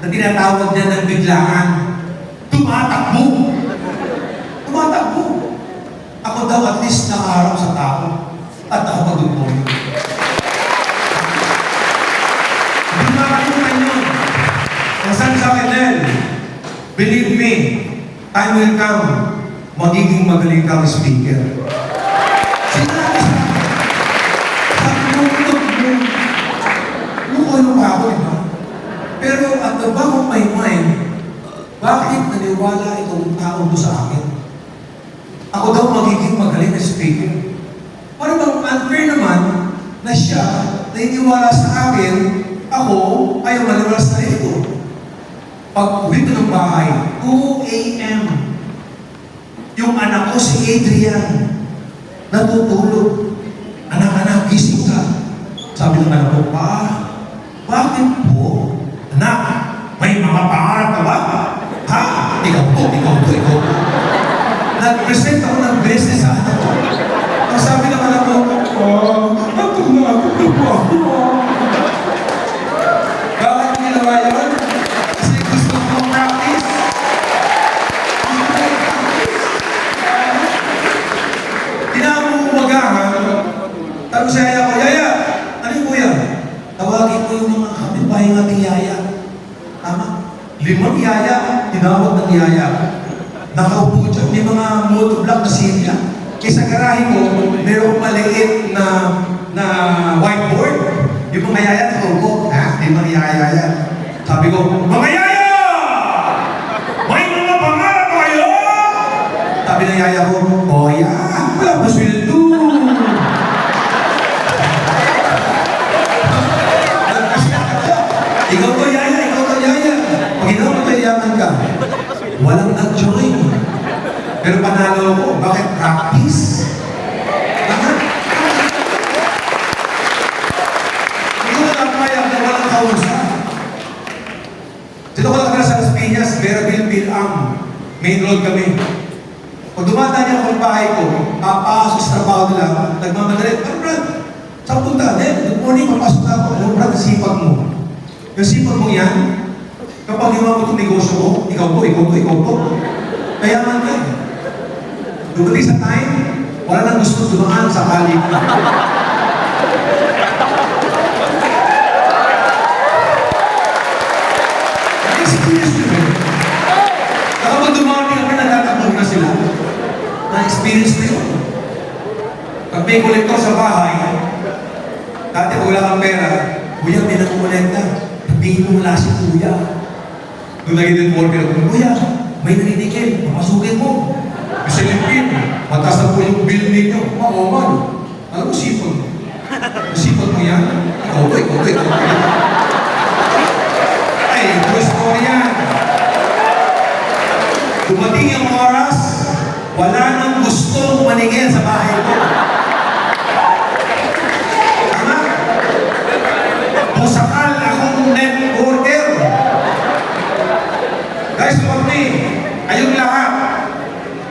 na tinatawag niya ng biglaan. Tumatakbo! Tumatakbo! Ako daw at least nakaharap sa tao at nakapag-good morning. Hindi makalimutan yun. Ang sabi sa akin, Nel, believe me, time will come, magiging magaling kang speaker. Sinabi sa akin, sabi mo, luko-luko ako, diba? Pero at the back of my mind, bakit naniwala itong tao mo sa akin? Ako daw magiging magaling na speaker. Para bang unfair naman na siya naniniwala sa akin, ako ay maniwala sa ito. Pag uwi ko ng bahay, 2 a.m., yung anak ko si Adrian, natutulog. Anak, gising ka. Sabi ng anak ko, bakit po? Anak, may mga pangarap ka ba? Ha? Ikaw to. Nag-present ako ng business sa anak ko. Ang sabi ng anak ko, natulog po ako. Bakit ginawa yun? Tapos sa yaya ko, Yaya, ano yung kuya? Tawagin ko yung mga kapitbahay ng ating yaya. Tama? 5 yaya, tinawag ng yaya. Nakaupo dyan, may mga monoblock na silya. Kaya sa garahe ko, mayroong maliit na whiteboard. Yung mga yaya nakaupo, may mga yaya yan. Sabi ko, mga yaya! May mga pangarap kayo! Sabi ng yaya ko, Kuya, wala ba sweldo? Ikaw to yaya. Pag ginawa mo yaman ka, walang nag-join. Pero panalo ko, bakit practice? Bakit? Hindi ko na kaya na walang kausap. Dito ko lang sa Las Piñas, Vera Bilang, main road kami. Pag dumadaan niya ako ng bahay ko, papasok sa trabaho nila, nagmamadali, Brad, saan punta? Good morning, papasok na ako. Ano, Brad, sipag mo. Yung sipag mo yan, kapag ginawa mo itong negosyo mo, ikaw to. Mayaman ka eh. Dumating sa time, wala nang gusto dumaan sa kali. Na-experience nyo eh. Kapag dumating kami, nagtatakbo na sila. Na-experience na yun. Pag may kolektor sa bahay, Dati pag wala kang pera, kuya, may nangungulekta. Sabihin mo wala si kuya. Nung naging worker ko, kuya, may naninigil, papasukin mo. Kasi lipin, mataas na po yung bill ninyo. Maoman. Alam mo, sipon mo. Sipon mo yan? Ikaw to. Ay, true story yan. Dumating yung oras, wala nang gustong maningil sa bahay ko. Tama? Pusakal akong net worker. Guys, look me, kayong lahat,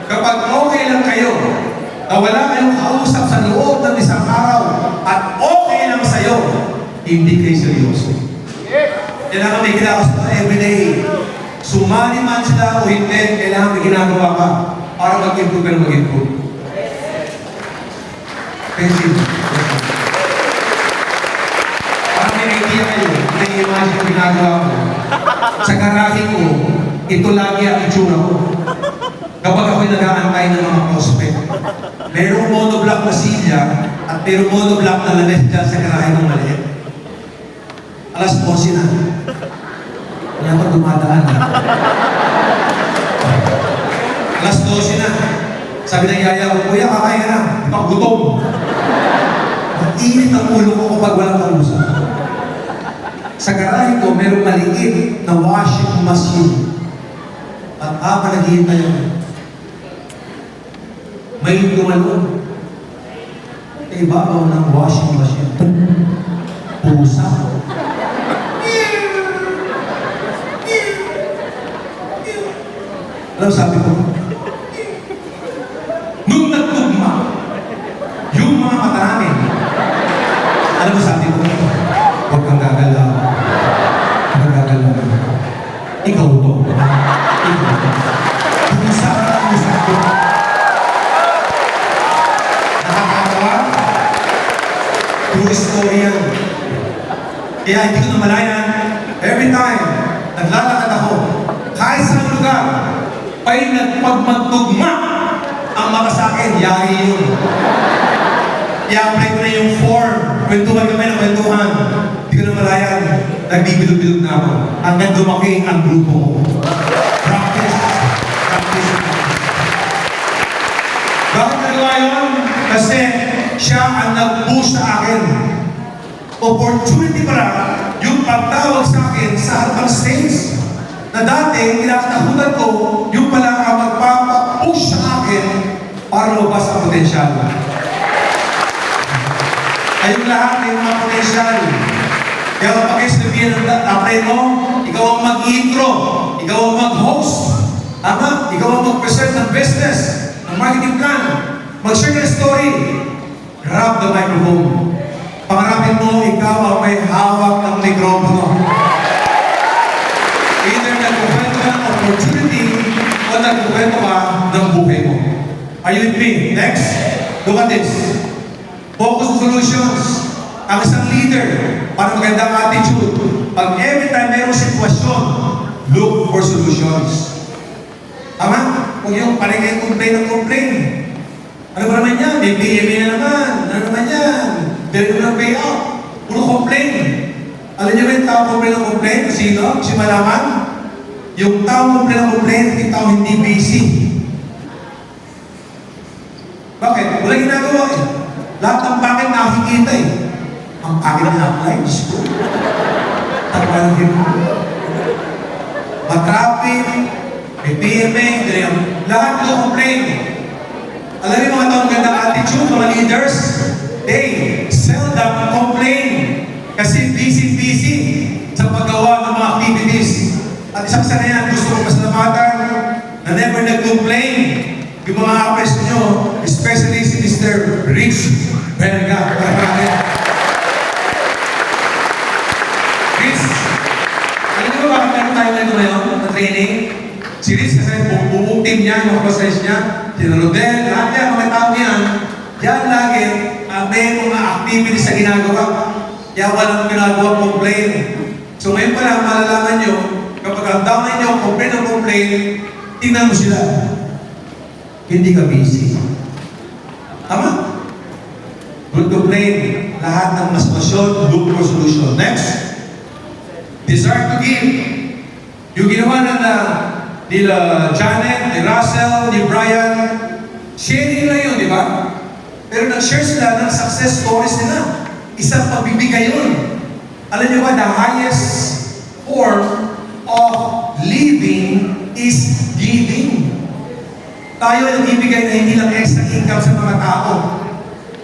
kapag okay lang kayo, na wala kayong kausap sa loob ng isang araw, at okay lang sa'yo, hindi kayo seryoso. Kailangan may ginagawa sa everyday. Sumali man sila o hindi, kailangan may ginagawa ka para mag-improve ka na mag-improve. Thank you. Para may idea kayo, may imagine yung ginagawa ko. Sa garahe ko, ito lagi ang itsura ko. Kapag ako'y nag-aantay ng mga prospect, mayroong monoblock na silya at mayroong monoblock na lanet dyan sa garahe ng maliit. Alas 12 na. Wala pa dumadaan na. Alas 12 na. Sabi ng yaya ko, kuya, kakain ka na. Paggutom. Mag-init ang ulo ko kapag walang kausap. Sa garahe ko, mayroong maliit na washing machine. At naghihintay ako. May lumalon. Ibabaw ng washing machine. Pusa. Alam sabi ko, nung nagtugma, yung mga mata namin, alam mo sabi ko, huwag kang gagalaw. Huwag kang gagalaw. Ikaw to. Ikaw to. Pusa ka lang yung sabi ko. Nakakatawa? True story yan. Kaya hindi ko namalayan, every time, naglalakad ako, kahit sa lugar, ay nagpagmagtugma ang mga sa akin, yari yun. I-apply ko na yung form, kwentuhan kami ng kwentuhan. Hindi ko namalayan, nagbibilog-bilog na ako. Hanggang dumaki ang grupo ko. Practice. Bakit nagawa yun? Kasi siya ang nag-push sa akin. Opportunity para yung pagtawag sa akin sa harapang stage na dati, kinakatakutan ko, yung pala ang magpapapush sa akin para lumabas ang potensyal. Kayong lahat may mga potensyal. Kaya kapag kayo sinabihan ng apply mo, ikaw ang mag-intro, ikaw ang mag-host, tama? Ikaw ang mag-present ng business, ng marketing plan, mag-share ng story, grab the microphone. Pangarapin mo, ikaw ang may hawak ng mikropono. Either nagkukwento ka ng opportunity o nagkukwento ka ng buhay mo. Are you with me? Next, look at this. Focus on solutions. Ang isang leader, para magandang attitude. Pag every time mayroong sitwasyon, look for solutions. Tama? Huwag yung panay complain ng complain. Ano ba naman yan? May PMA na naman. Ano naman yan? Dahil ko ng payout. Puro complain. Alam niyo ba yung tao complain ng complain? Sino? Si malaman? Yung tao complain ng complain, yung tao hindi busy. Bakit? Wala ginagawa eh. Lahat ng bakit nakikita eh. Ang akin na apply, Diyos ko. Tagalogin mo. Matrapin, may PMA, ganyan. Lahat ko complain. Alam niyo mga taong gandang attitude, mga leaders, they seldom complain. Kasi busy-busy sa paggawa ng mga activities. At isang sa yan, gusto ko pasalamatan na never nag-complain. Yung mga apres nyo, especially si Mr. Rich Belga. Rich, alam niyo ba bakit meron tayo ngayon na training? Si Rich kasi buong team niya, yung mga pasayos niya, si Rodel, lahat yan, mga tao yan, yan lagi, may mga activities na ginagawa. Kaya walang ginagawa complain. So ngayon pala, malalaman nyo, kapag ang damay nyo, complain, tingnan mo sila. Hindi ka busy. Tama? Don't complain. Lahat ng masmasyon, look for solution. Next. Desire to give. Yung ginawa na nila Janet, ni Russell, ni Brian, sharing lang yun, di ba? Pero nag-share sila ng success stories nila. Isang pagbibigay yun. Alam niyo ba, the highest form of living is giving. Tayo ay nagbibigay na hindi lang extra income sa mga tao.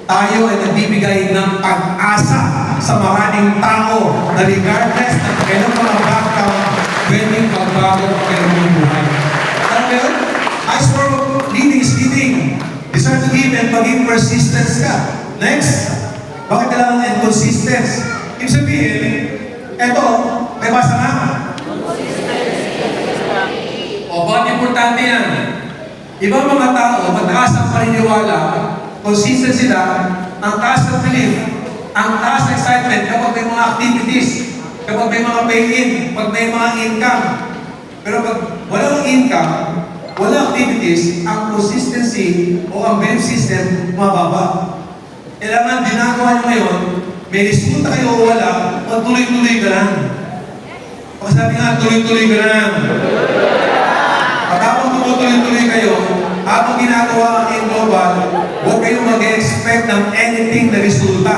Tayo ay nagbibigay ng pag-asa sa maraming tao na regardless ng kailang mga background, pwedeng magbago ang kailang buhay. Alam mo yun? Highest form of living is giving. Desire to give and maging persistent ka. Next, bakit kailangan and consistent? Ibig sabihin, eto, may basa na. O, bakit importante yan? Ibang mga tao, mataas ang paniniwala, consistent sila, ang taas ng belief, ang taas ng excitement kapag may mga activities, kapag may mga pay-in, pag may mga income. Pero pag walang income, walang activities, ang consistency o ang belief system mababa. Kailangan ginagawa nyo ngayon, may resulta kayo o wala, magtuloy-tuloy ka lang. Pagkasabi nga, tuloy-tuloy ka lang. At habang tumutuloy-tuloy kayo, habang ginagawa ang in global, huwag kayong mag-expect ng anything na resulta.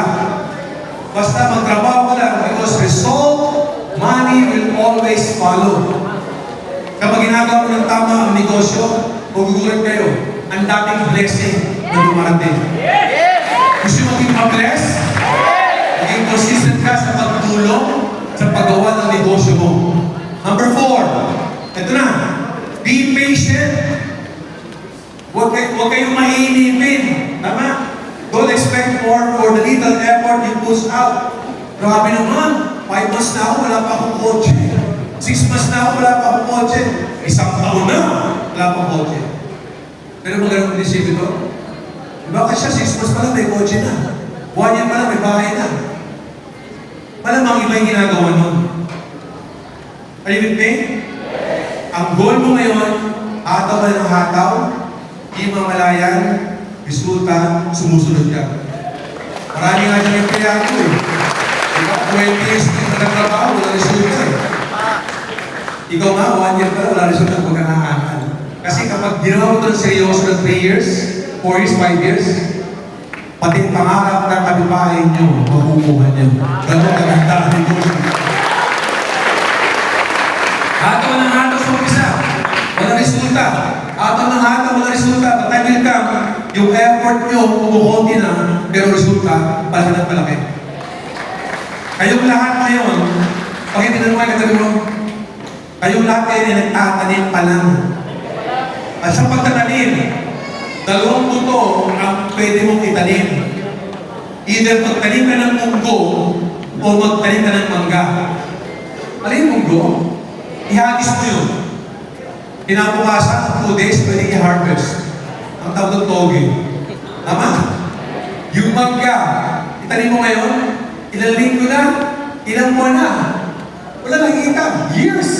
Basta magtrabaho ka lang because result, money will always follow. Kapag ginagawa mo ng tama ang negosyo, magugulat kayo, ang daming blessing na dumarating. Gusto mo maging ma-bless? Maging consistent ka sa pagtulong sa paggawa ng negosyo mo. Number 4, ito na, be patient. Huwag kayong mainipin. Tama? Don't expect more for the little effort you push out. Grabe naman, 5 months na ako, wala pa akong kotse. 6 months na ako, wala pa akong kotse. 1 taon na, wala pa akong kotse. Pero magalang prinsipyo ito. Diba kasi 6 months pa lang may kotse na. 1 year pa lang may bahay na. Malamang iba yung ginagawa nun. Are you with me? Ang goal mo ngayon, hataw ka ng hataw, di mamalayan, resulta, sumusunod ka. Marami nga dyan yung empleyado eh. Diba? 20 years na nagtrabaho, wala resulta eh. Ikaw nga, 1 year pa lang, wala resulta kung kanakakan. Kasi kapag ginawa mo ito ng seryoso ng 3 years, 4 years, 5 years, pati pangarap ng kabibahay nyo, makukuha nyo. Ganun kaganda ang negosyo. Hataw ng hataw sa umpisa, wala resulta. Hataw ng hataw, wala resulta. But time will come, yung effort nyo, kumukunti na, pero resulta, palaki ng palaki. Kayong lahat ngayon, pakitignan mo kayo katabi mo, kayong lahat kayo ay nagtatanim pa lang. At sa pagtatanim, 2 buto ang pwede mong itanim. Either magtanim ka ng munggo o magtanim ka ng mangga. Alin munggo? Ihagis mo yun. Kinabukasan, 2 days, pwede i-harvest. Ang tawag ng toge. Tama? Yung mangga, itanim mo ngayon, ilang linggo na, ilang buwan na. Wala nakikita. Years.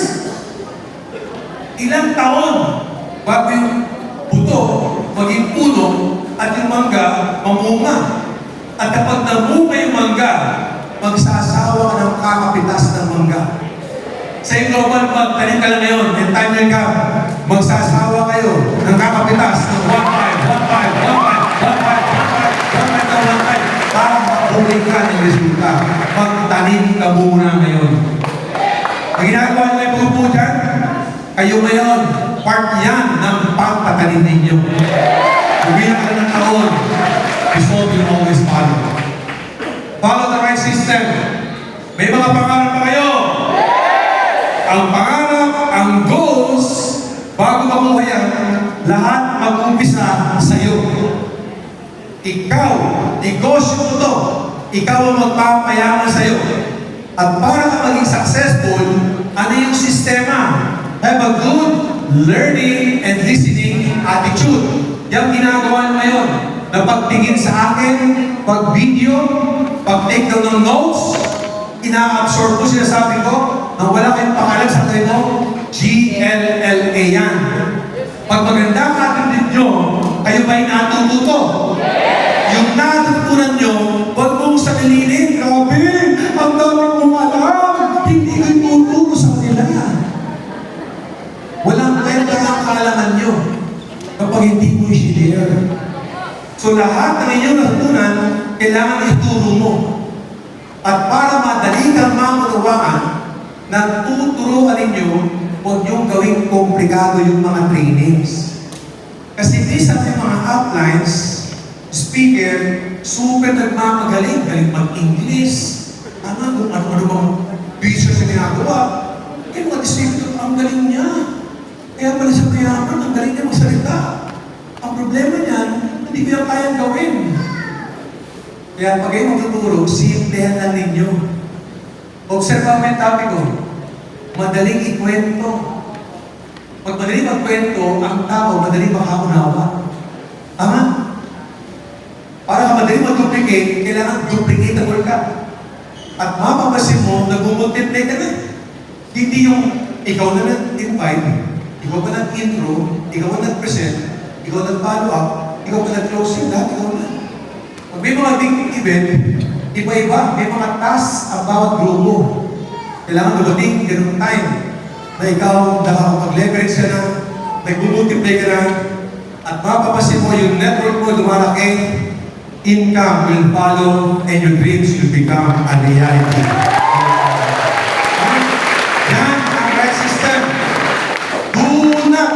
Ilang taon bago yung buto maging puno at yung mangga mamunga. At kapag namunga yung mangga, magsasawa ka ng kakapitas ng mangga. Sa global, magtanim ka lang ngayon, and time will come, magsasawa kayo ng kakapitas ng 1.5, 1.5 para makuling ka ng resulta. Magtanim ka muna ngayon. Ang ginagawa nyo ay pupo dyan, kayo ngayon, part yan ng pagtatanim ninyo. Lumilang ka ng taon, result will always follow. Follow the right system. May mga pangarap pa kayo. Ang pangarap, ang goals, bago makuha yan, lahat mag-umpisa sa iyo. Ikaw, negosyo mo to. Ikaw ang magpapayaman sa iyo. At para ka maging successful, ano yung sistema? Have a good learning and listening attitude. Yung ginagawa nyo ngayon, na pagtingin sa akin, pag-video, pag-take down ng notes, ina-absorb ko sinasabi ko, na wala kayong pakalan sa tayo mo, GLLA yan. Pag maganda ang attitude nyo, kayo ba'y natututo? Yung natutunan nyo, So lahat ng inyong natutunan, kailangan ituro mo. At para madali kang mamunawaan, na tuturuan ninyo, huwag niyong gawing komplikado yung mga trainings. Kasi minsan may mga uplines, speaker, super nagmamagaling, galing mag-English, kung ano-ano bang research na ginagawa. Eh, mga distributor, ang galing niya. Kaya pala siya mayaman, ang galing niya magsalita. Ang problema niyan, hindi ko yung kayang gawin. Kaya pag kayo magtuturo, simplehan lang ninyo. Observe mo yung topic ko. Madaling ikwento. Pag madaling magkwento, ang tao madaling makaunawa. Tama? Para ka madaling mag-duplicate, kailangan duplicatable ka. At mapapasin mo, nag-multiply ka na. Hindi yung ikaw na nag-invite, ikaw pa nag-intro, ikaw pa nag-present, ikaw nag-follow up, ikaw pa nag-closing, lahat ikaw na. Pag may mga big event, iba-iba, may mga tasks ang bawat grupo. Kailangan dumating, ganun time, na ikaw nakakapag-leverage ka na, nag-multiply ka na, at mapapasin mo yung network mo lumalaki, income will follow, and your dreams will become a reality. Yan ang right system. Do not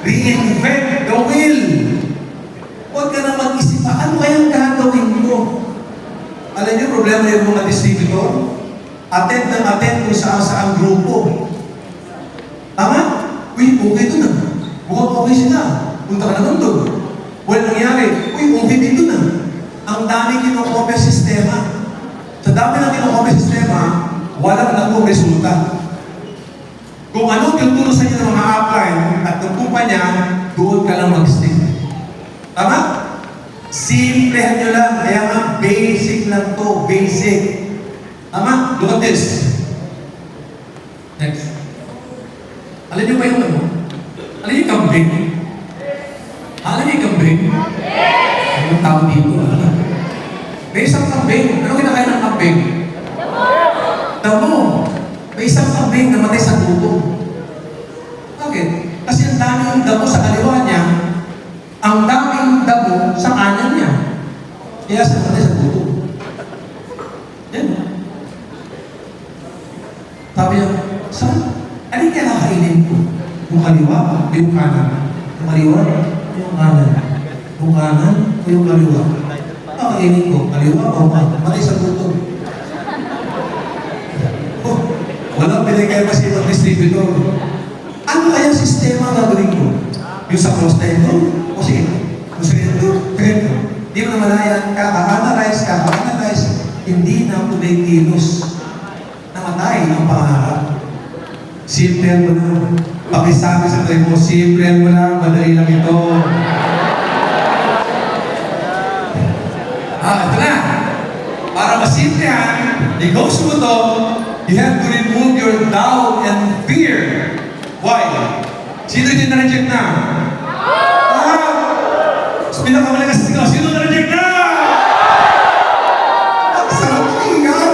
reinvent the wheel. Huwag ka na mag-isip, ano kayang gagawin mo? Alam niyo, problema yung mga distributor? Attend kung saan grupo. Tama? Uy, okay ito na. Mukhang okay sila. Punta ka naman doon. Well, nangyari, uy, okay dito na. Ang dami kinokopya sistema. Sa dami ng kinokopya sistema, walang nakuha resulta. Kung ano yung turo sa inyo ng mga upline at ng kumpanya, doon ka lang mag-stick. Tama? Simplehan nyo lang. Kaya nga, basic lang to. Basic. Tama? Look at this. Next. Alam niyo ba yung ano? Alam niyo yung kambing? Alam niyo yung kambing? Anong tao dito? May isang kambing. Ano kinakain ng kambing? Damo. May isang kambing na matay sa gutom. Bakit? Kasi ang daming damo sa kaliwa niya, ang daming damo sa kanan niya. Kaya sa matay sa gutom. Yan. Sabi niya, saan? Ano yung kinakainin ko? Yung kaliwa o yung kanan? Yung kaliwa o yung kanan? Yung kanan o yung kaliwa? Kakainin ko, kaliwa o kanan? Matay sa gutom. Oh, walang pinagay pa siya mag-distributor. Ano kaya sistema na gawin ko? Yung sa cross na ito? O sige, kung sa ito, ganito. Di mo naman yan, kaka-analyze, hindi na tuloy kilos. Namatay ang pangarap. Simple mo na. Pakisabi sa tayo mo, simple mo na, madali lang ito. Ito na. Para masimplihan, negosyo mo to, you have to remove your doubt and fear. Why? Sino din na-reject na? Pinakamalakas ikaw, sino na-reject na? Ang sarap pakinggan.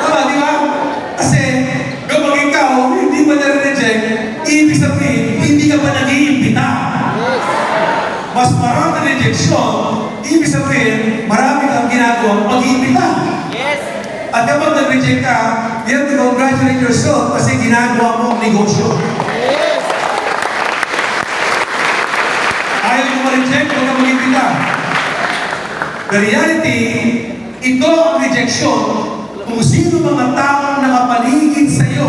Tama, di ba? Kasi, kapag ikaw hindi pa na-reject, ibig sabihin, hindi ka pa nag-iimbita. Mas marami rejection, ibig sabihin, marami kang ginagawang pag-iimbita. At kapag nag-reject ka, you have to congratulate yourself kasi ginagawa mo ang negosyo. Ayaw mo ma-reject, huwag ka mag-imbita. The reality, ito ang rejection kung sino mga taong nakapaligid sa iyo.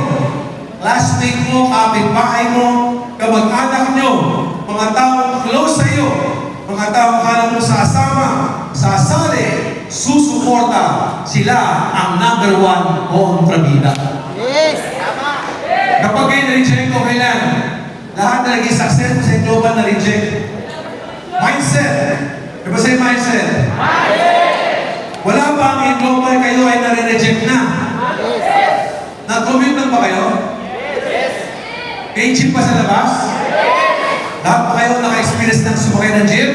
Classmate mo, kapitbahay mo, kamag-anak nyo, mga taong close sa iyo, mga taong kala mo sasama, sasali, susuporta, sila ang number one kontrabida. Kapag kayo na-reject ko, kailan? Lahat na naging successful sa global na reject. Mindset. Diba sa'yo mindset? Wala ba ang global kayo ay nare-reject na? Nag-commute lang ba kayo? May gym pa sa labas? Lahat ba kayo naka-experience ng sumakay ng gym?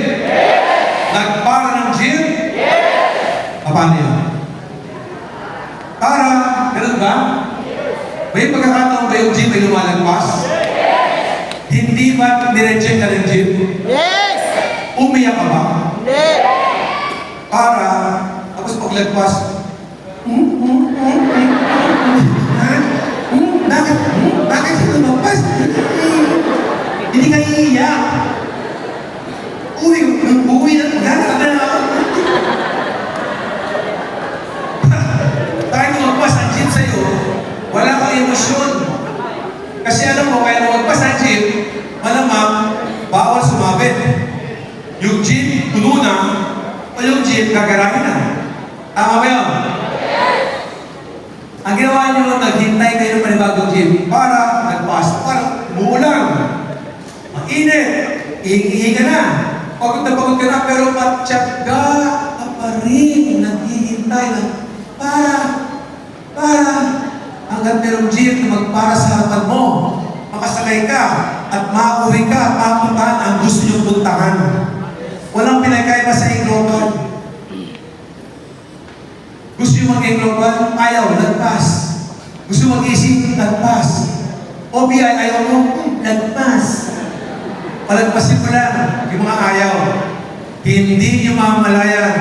Nagpara ng gym? Paano yun? Para, ganun ba? May pagkakataon ba yung gym ay lumalagpas? Hindi ba nireject ka ng gym? Umiyak ka ba? Hindi! Para, tapos paglagpas, ha? Bakit? Bakit ka lumagpas? Hindi ka iiyak. Uwi na, maghanap ka na ako. Tayo lumagpas ang jeep sa'yo, wala kang emosyon. Kasi alam mo, kaya lumagpas ang jeep, malamang, bawal sumabit. Yung jeep, puno na, o yung jeep, gagarahin na. Tama ba yun? Ang ginawa nyo, naghintay kayo ng panibagong jeep para nagpas, para umuulan. Mainit, ihingi ka na. Pagod ka na, pero matyaga ka pa rin. Naghihintay na para hanggang merong jeep na magpara sa harapan mo. Makasakay ka at makauwi ka at mapuntahan ang gusto niyong puntahan. Walang pinagkaiba sa global. Gusto nyo mag-global? Ayaw, lagpas. Gusto mag-isip? Lagpas. OBI, ayaw mo? Lagpas. Palagpasin mo lang yung mga ayaw. Hindi nyo mamalayan.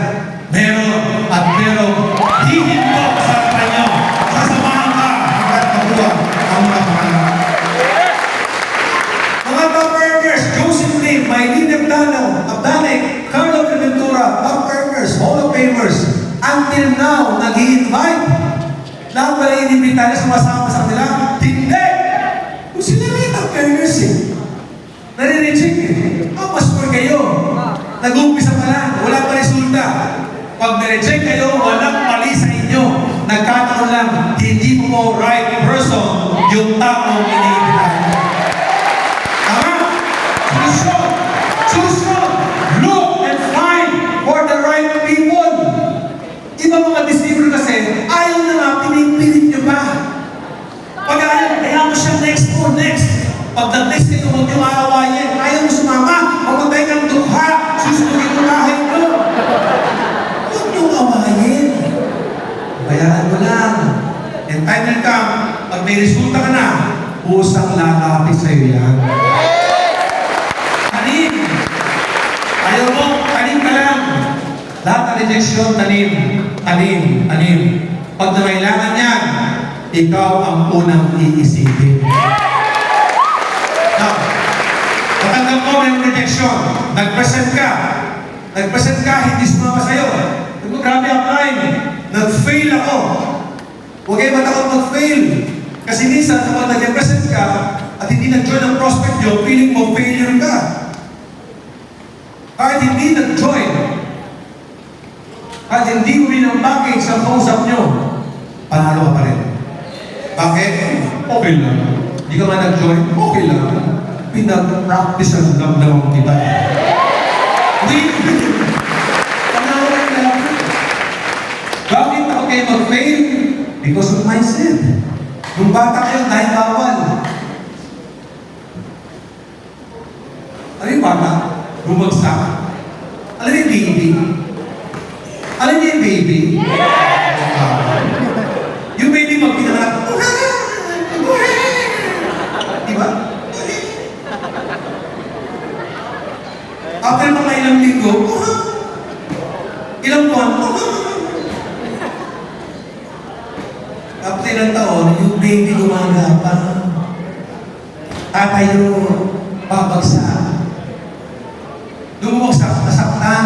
Meron at meron. Hihinto sa kanyo. Sasamahan ka hanggang mabuha ang mga pangalan. Mga top-earners, Joseph Lim, Maylene Abdane, Carlo Ventura, top-earners, Hall of Famers, until now, nag-i-invite. Lahat ba na inimbita na sumasama sa kanila? Hindi! Kung sila may top-earners eh. Nare-reject eh. Pastor kayo. Nag-uumpisa pa lang. Wala pa resulta. Pag na-reject kayo, walang mali sa inyo. Nagkataon lang, hindi mo right person yung taong iniimbitahan. Tama? Choose one. Look and find for the right people. Iba mga deceiver kasi, ayaw na nga, pinipilit nyo pa. Pag ayaw mo siya next. Pag nag-next kayo, huwag nyo aawayin. Ayaw mo sumama, magpapay kang dukha, susunugin mo kahay mo. Huwag nyo aawayin. Bayaran mo lang. And time will come, pag may resulta ka na, usang lalapit sa'yo yan. Tanim. Ayaw mo, tanim ka lang. Lahat ng rejection, tanim. Pag nangailangan yan, ikaw ang unang iisipin. Now, matanggap mo ng rejection. Nag-present ka, hindi sumama sa'yo. Grabe apply. Nag-fail ako. Huwag kayo matakot mag-fail. Kasi minsan, kapag nag-present ka, at hindi nag-join ang prospect nyo, feeling mo failure ka. Kahit hindi nag-join, kahit hindi mo rin ang package sa kausap nyo, panalo ka pa rin. Bakit? Okay lang. Hindi ka man nag-join, okay lang. Pinag-practice ang damdamang kita. Panalo ka lang. Bakit ako kayo mag-fail? Because of mindset. Nung bata kayo, dahil bawal. Ano yung bata? Bumagsak. Alam yung baby? Alam niyo yung baby? Yung baby magpinanganak. Diba? After mga ilang linggo, ilang buwan, after ilang taon, yung baby gumagapa. Tatayo, babagsak. Lumabagsak, nasaktan.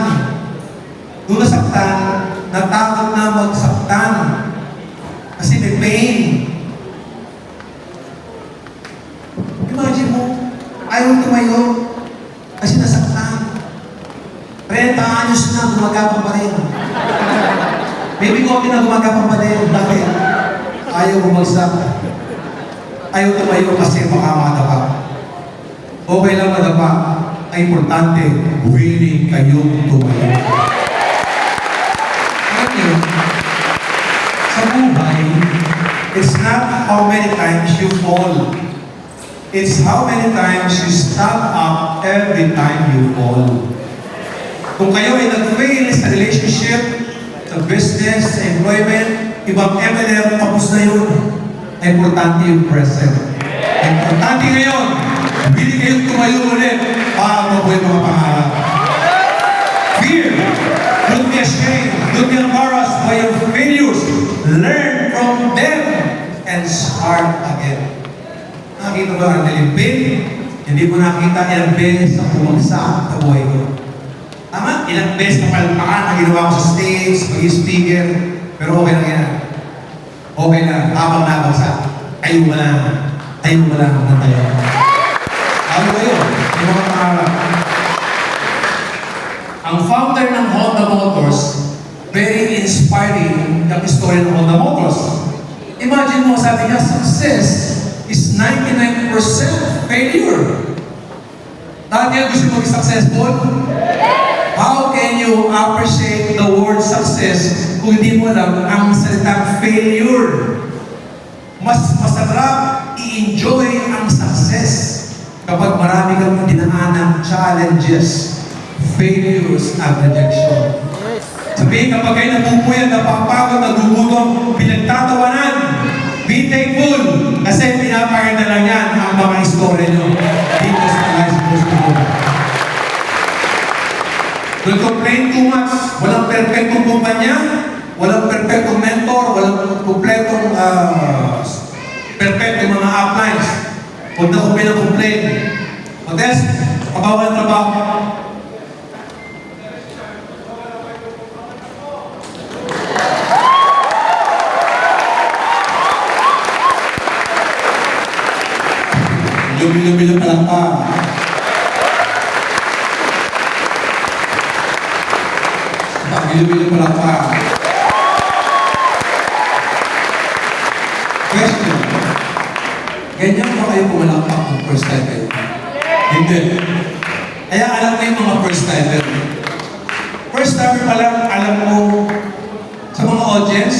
Doon nasaktan, natakot na magsaktan. Kasi may pain. Imagine mo, ayaw tumayo kasi nasaktan. 30 anyos na gumagapang pa rin. Maybe konti na gumagapang pa rin. Bakit? Ayaw bumagsak. Ayaw tumayo kasi makamada ka. Okay lang madapa. Ang importante, willing kayong tumayo. Alam niyo, sa buhay, it's not how many times you fall. It's how many times you stand up every time you fall. Kung kayo ay nag-fail sa relationship, sa business, sa employment, ibang MLM, tapos na yun. Ang importante yung present. Ang importante ngayon, hindi kayong tumayo ulit para mabuhay mga pangarap. fear. Don't be ashamed. Don't be embarrassed by your failures. Learn from them and start again. Nakita ba ang nalimpin? Hindi mo nakita ilang beses ang bumagsak sa buhay ko. Tama? Ilang beses na palpakan ang ginawa ko sa stage, mag-speaker. Pero okay lang yan. Okay lang. Habang nabagsak. Ayaw mo lang. Ayaw mo lang ng tayo. Ayaw kayo. May mga pangarap. Ang founder ng Honda Motors, very inspiring ang story ng Honda Motors. Imagine mo, sabi niya, success is 99% failure. Dati yan gusto mo successful? How can you appreciate the word success kung hindi mo alam ang salitang failure? Mas masarap i-enjoy ang success kapag marami kang dinaanan challenges, failures, at rejection. Sabihin kapag kayo napupuyat, napapagod, nagugutom, pinagtatawanan, be thankful kasi pinapakita lang yan ang mga istorya nyo dito sa Life Goes to Go. Don't complain too much. Walang perfectong kumpanya, walang perfectong mentor, walang kompletong perfectong mga uplines. Huwag na complain. Modest, kabawal trabaho. Lumi-lumi na palakpa. Lumi-lumi na palakpa. Question. Ganyan ba kayo pumalakpak kung first time kayo? Hindi. Kaya alam ko yung mga first timer. First timer pa lang, alam mo, sa mga audience,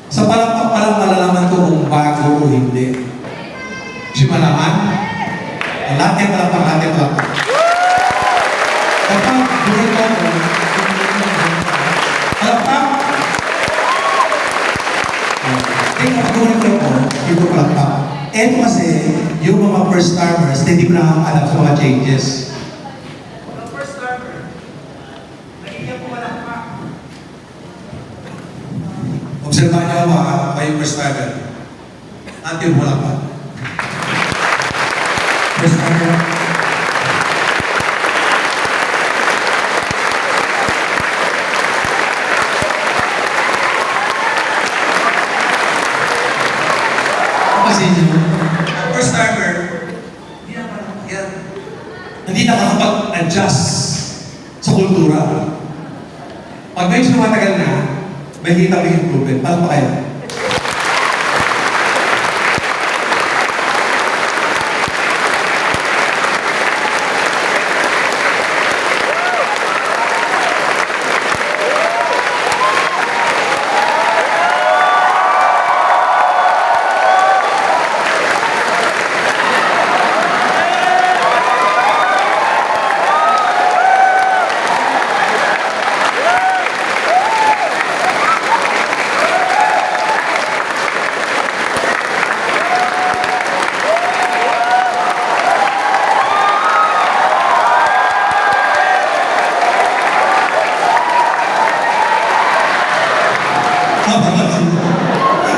sa palakpak pa lang malalaman ko kung bago o hindi. Si malaman, lahat yung palakpak, lahat yung palakpak. Kapag buhay ko, palakpak, kapag buhay ko, hindi ko palakpak. Eto kasi, yung mga first timers, hindi ko nakakakalap sa mga changes. Mga first timer, nagiging pumalakpak. Obserbahan niyo ba yung first timer? Natin yung pumalakpak. First timer. First timer, hindi nakakapag-adjust sa kultura. Pag medyo tumatagal na, may kita may improvement. Paano pa kayo?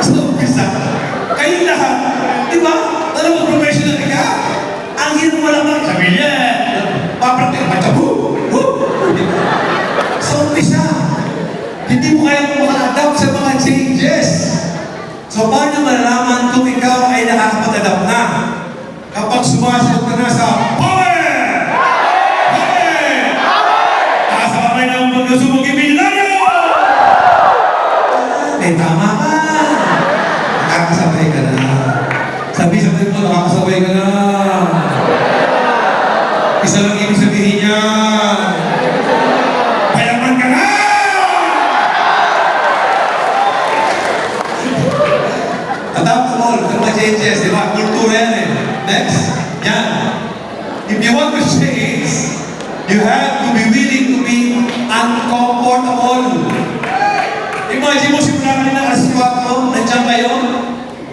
Sa umpisa, kayong lahat, di ba? Alam mo, professional ka? Ang hirap mo lang sabi niya, papraktik, machabu! Sa umpisa, hindi mo kaya maka-adapt sa mga changes. So, paano malalaman kung ikaw ay nakakapag-adapt na? Kapag sumasagot ka na sa power! Power! Taas ang kamay ng pagkasubog ibilanyo! Tama ka! Nakakasabay ka na. Sabi-sabi mo, nakakasabay ka na. Isa lang ibig sabihin niya. Payaman ka na! Adaptable, ito mga changes, di ba? Kultura yan eh. Next, yan. If you want to change, you have to be willing to be uncomfortable. Imagine mo simula ka rin nakasquat mo, nandiyan kayo.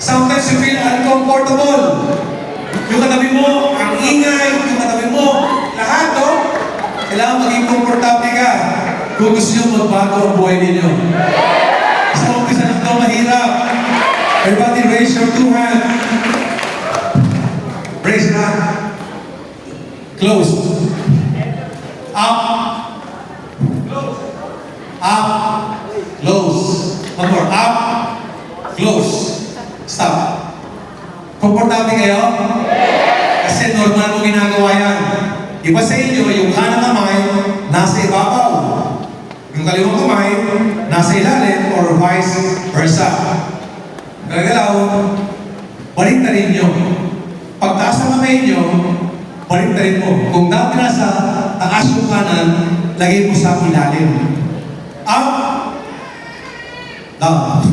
Sometimes you feel uncomfortable. Yung katabi mo, ang ingay, yung katabi mo, lahat, no? Kailangan maging komportable ka kung gusto nyo magbago ang buhay ninyo. Sa umpisa lang ito mahirap. Everybody raise your two hands. Raise your hand. Close. Up. Close. Up. Close. One more. Up. Close. Stop. Komportable kayo? Kasi normal mo ginagawa yan. Iba sa inyo, yung kanang kamay, nasa ibabaw. Yung kaliwang kamay, nasa ilalim, or vice versa. Gagalaw, balik na rin nyo. Pagtaas ng kamay nyo, balik na rin mo. Kung dati nasa taas yung kanan, lagay mo sa ilalim. Up. Down.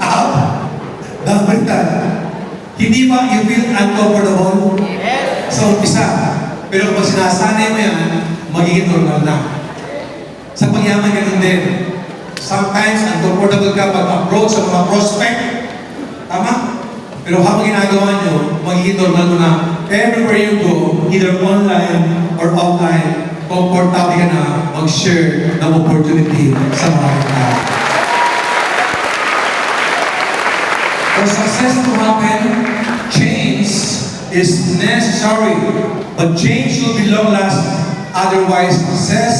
Up. Down, baliktad. Hindi ba you feel uncomfortable? Sa umpisa. Pero kapag sinasanay mo yan, magiging normal na. Sa pagyaman, ganun din. Sometimes, uncomfortable ka pag-approach sa mga prospect. Tama? Pero habang ginagawa nyo, magiging normal mo na. Everywhere you go, either online or offline, komportable ka na mag-share ng opportunity sa mga tao. For success to happen, change is necessary, but change will be long-lasting. Otherwise, success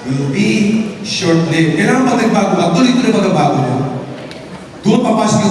will be short-lived. Kailangan pag nagbago ka, tuloy-tuloy magbabago mo. Doon papasok yung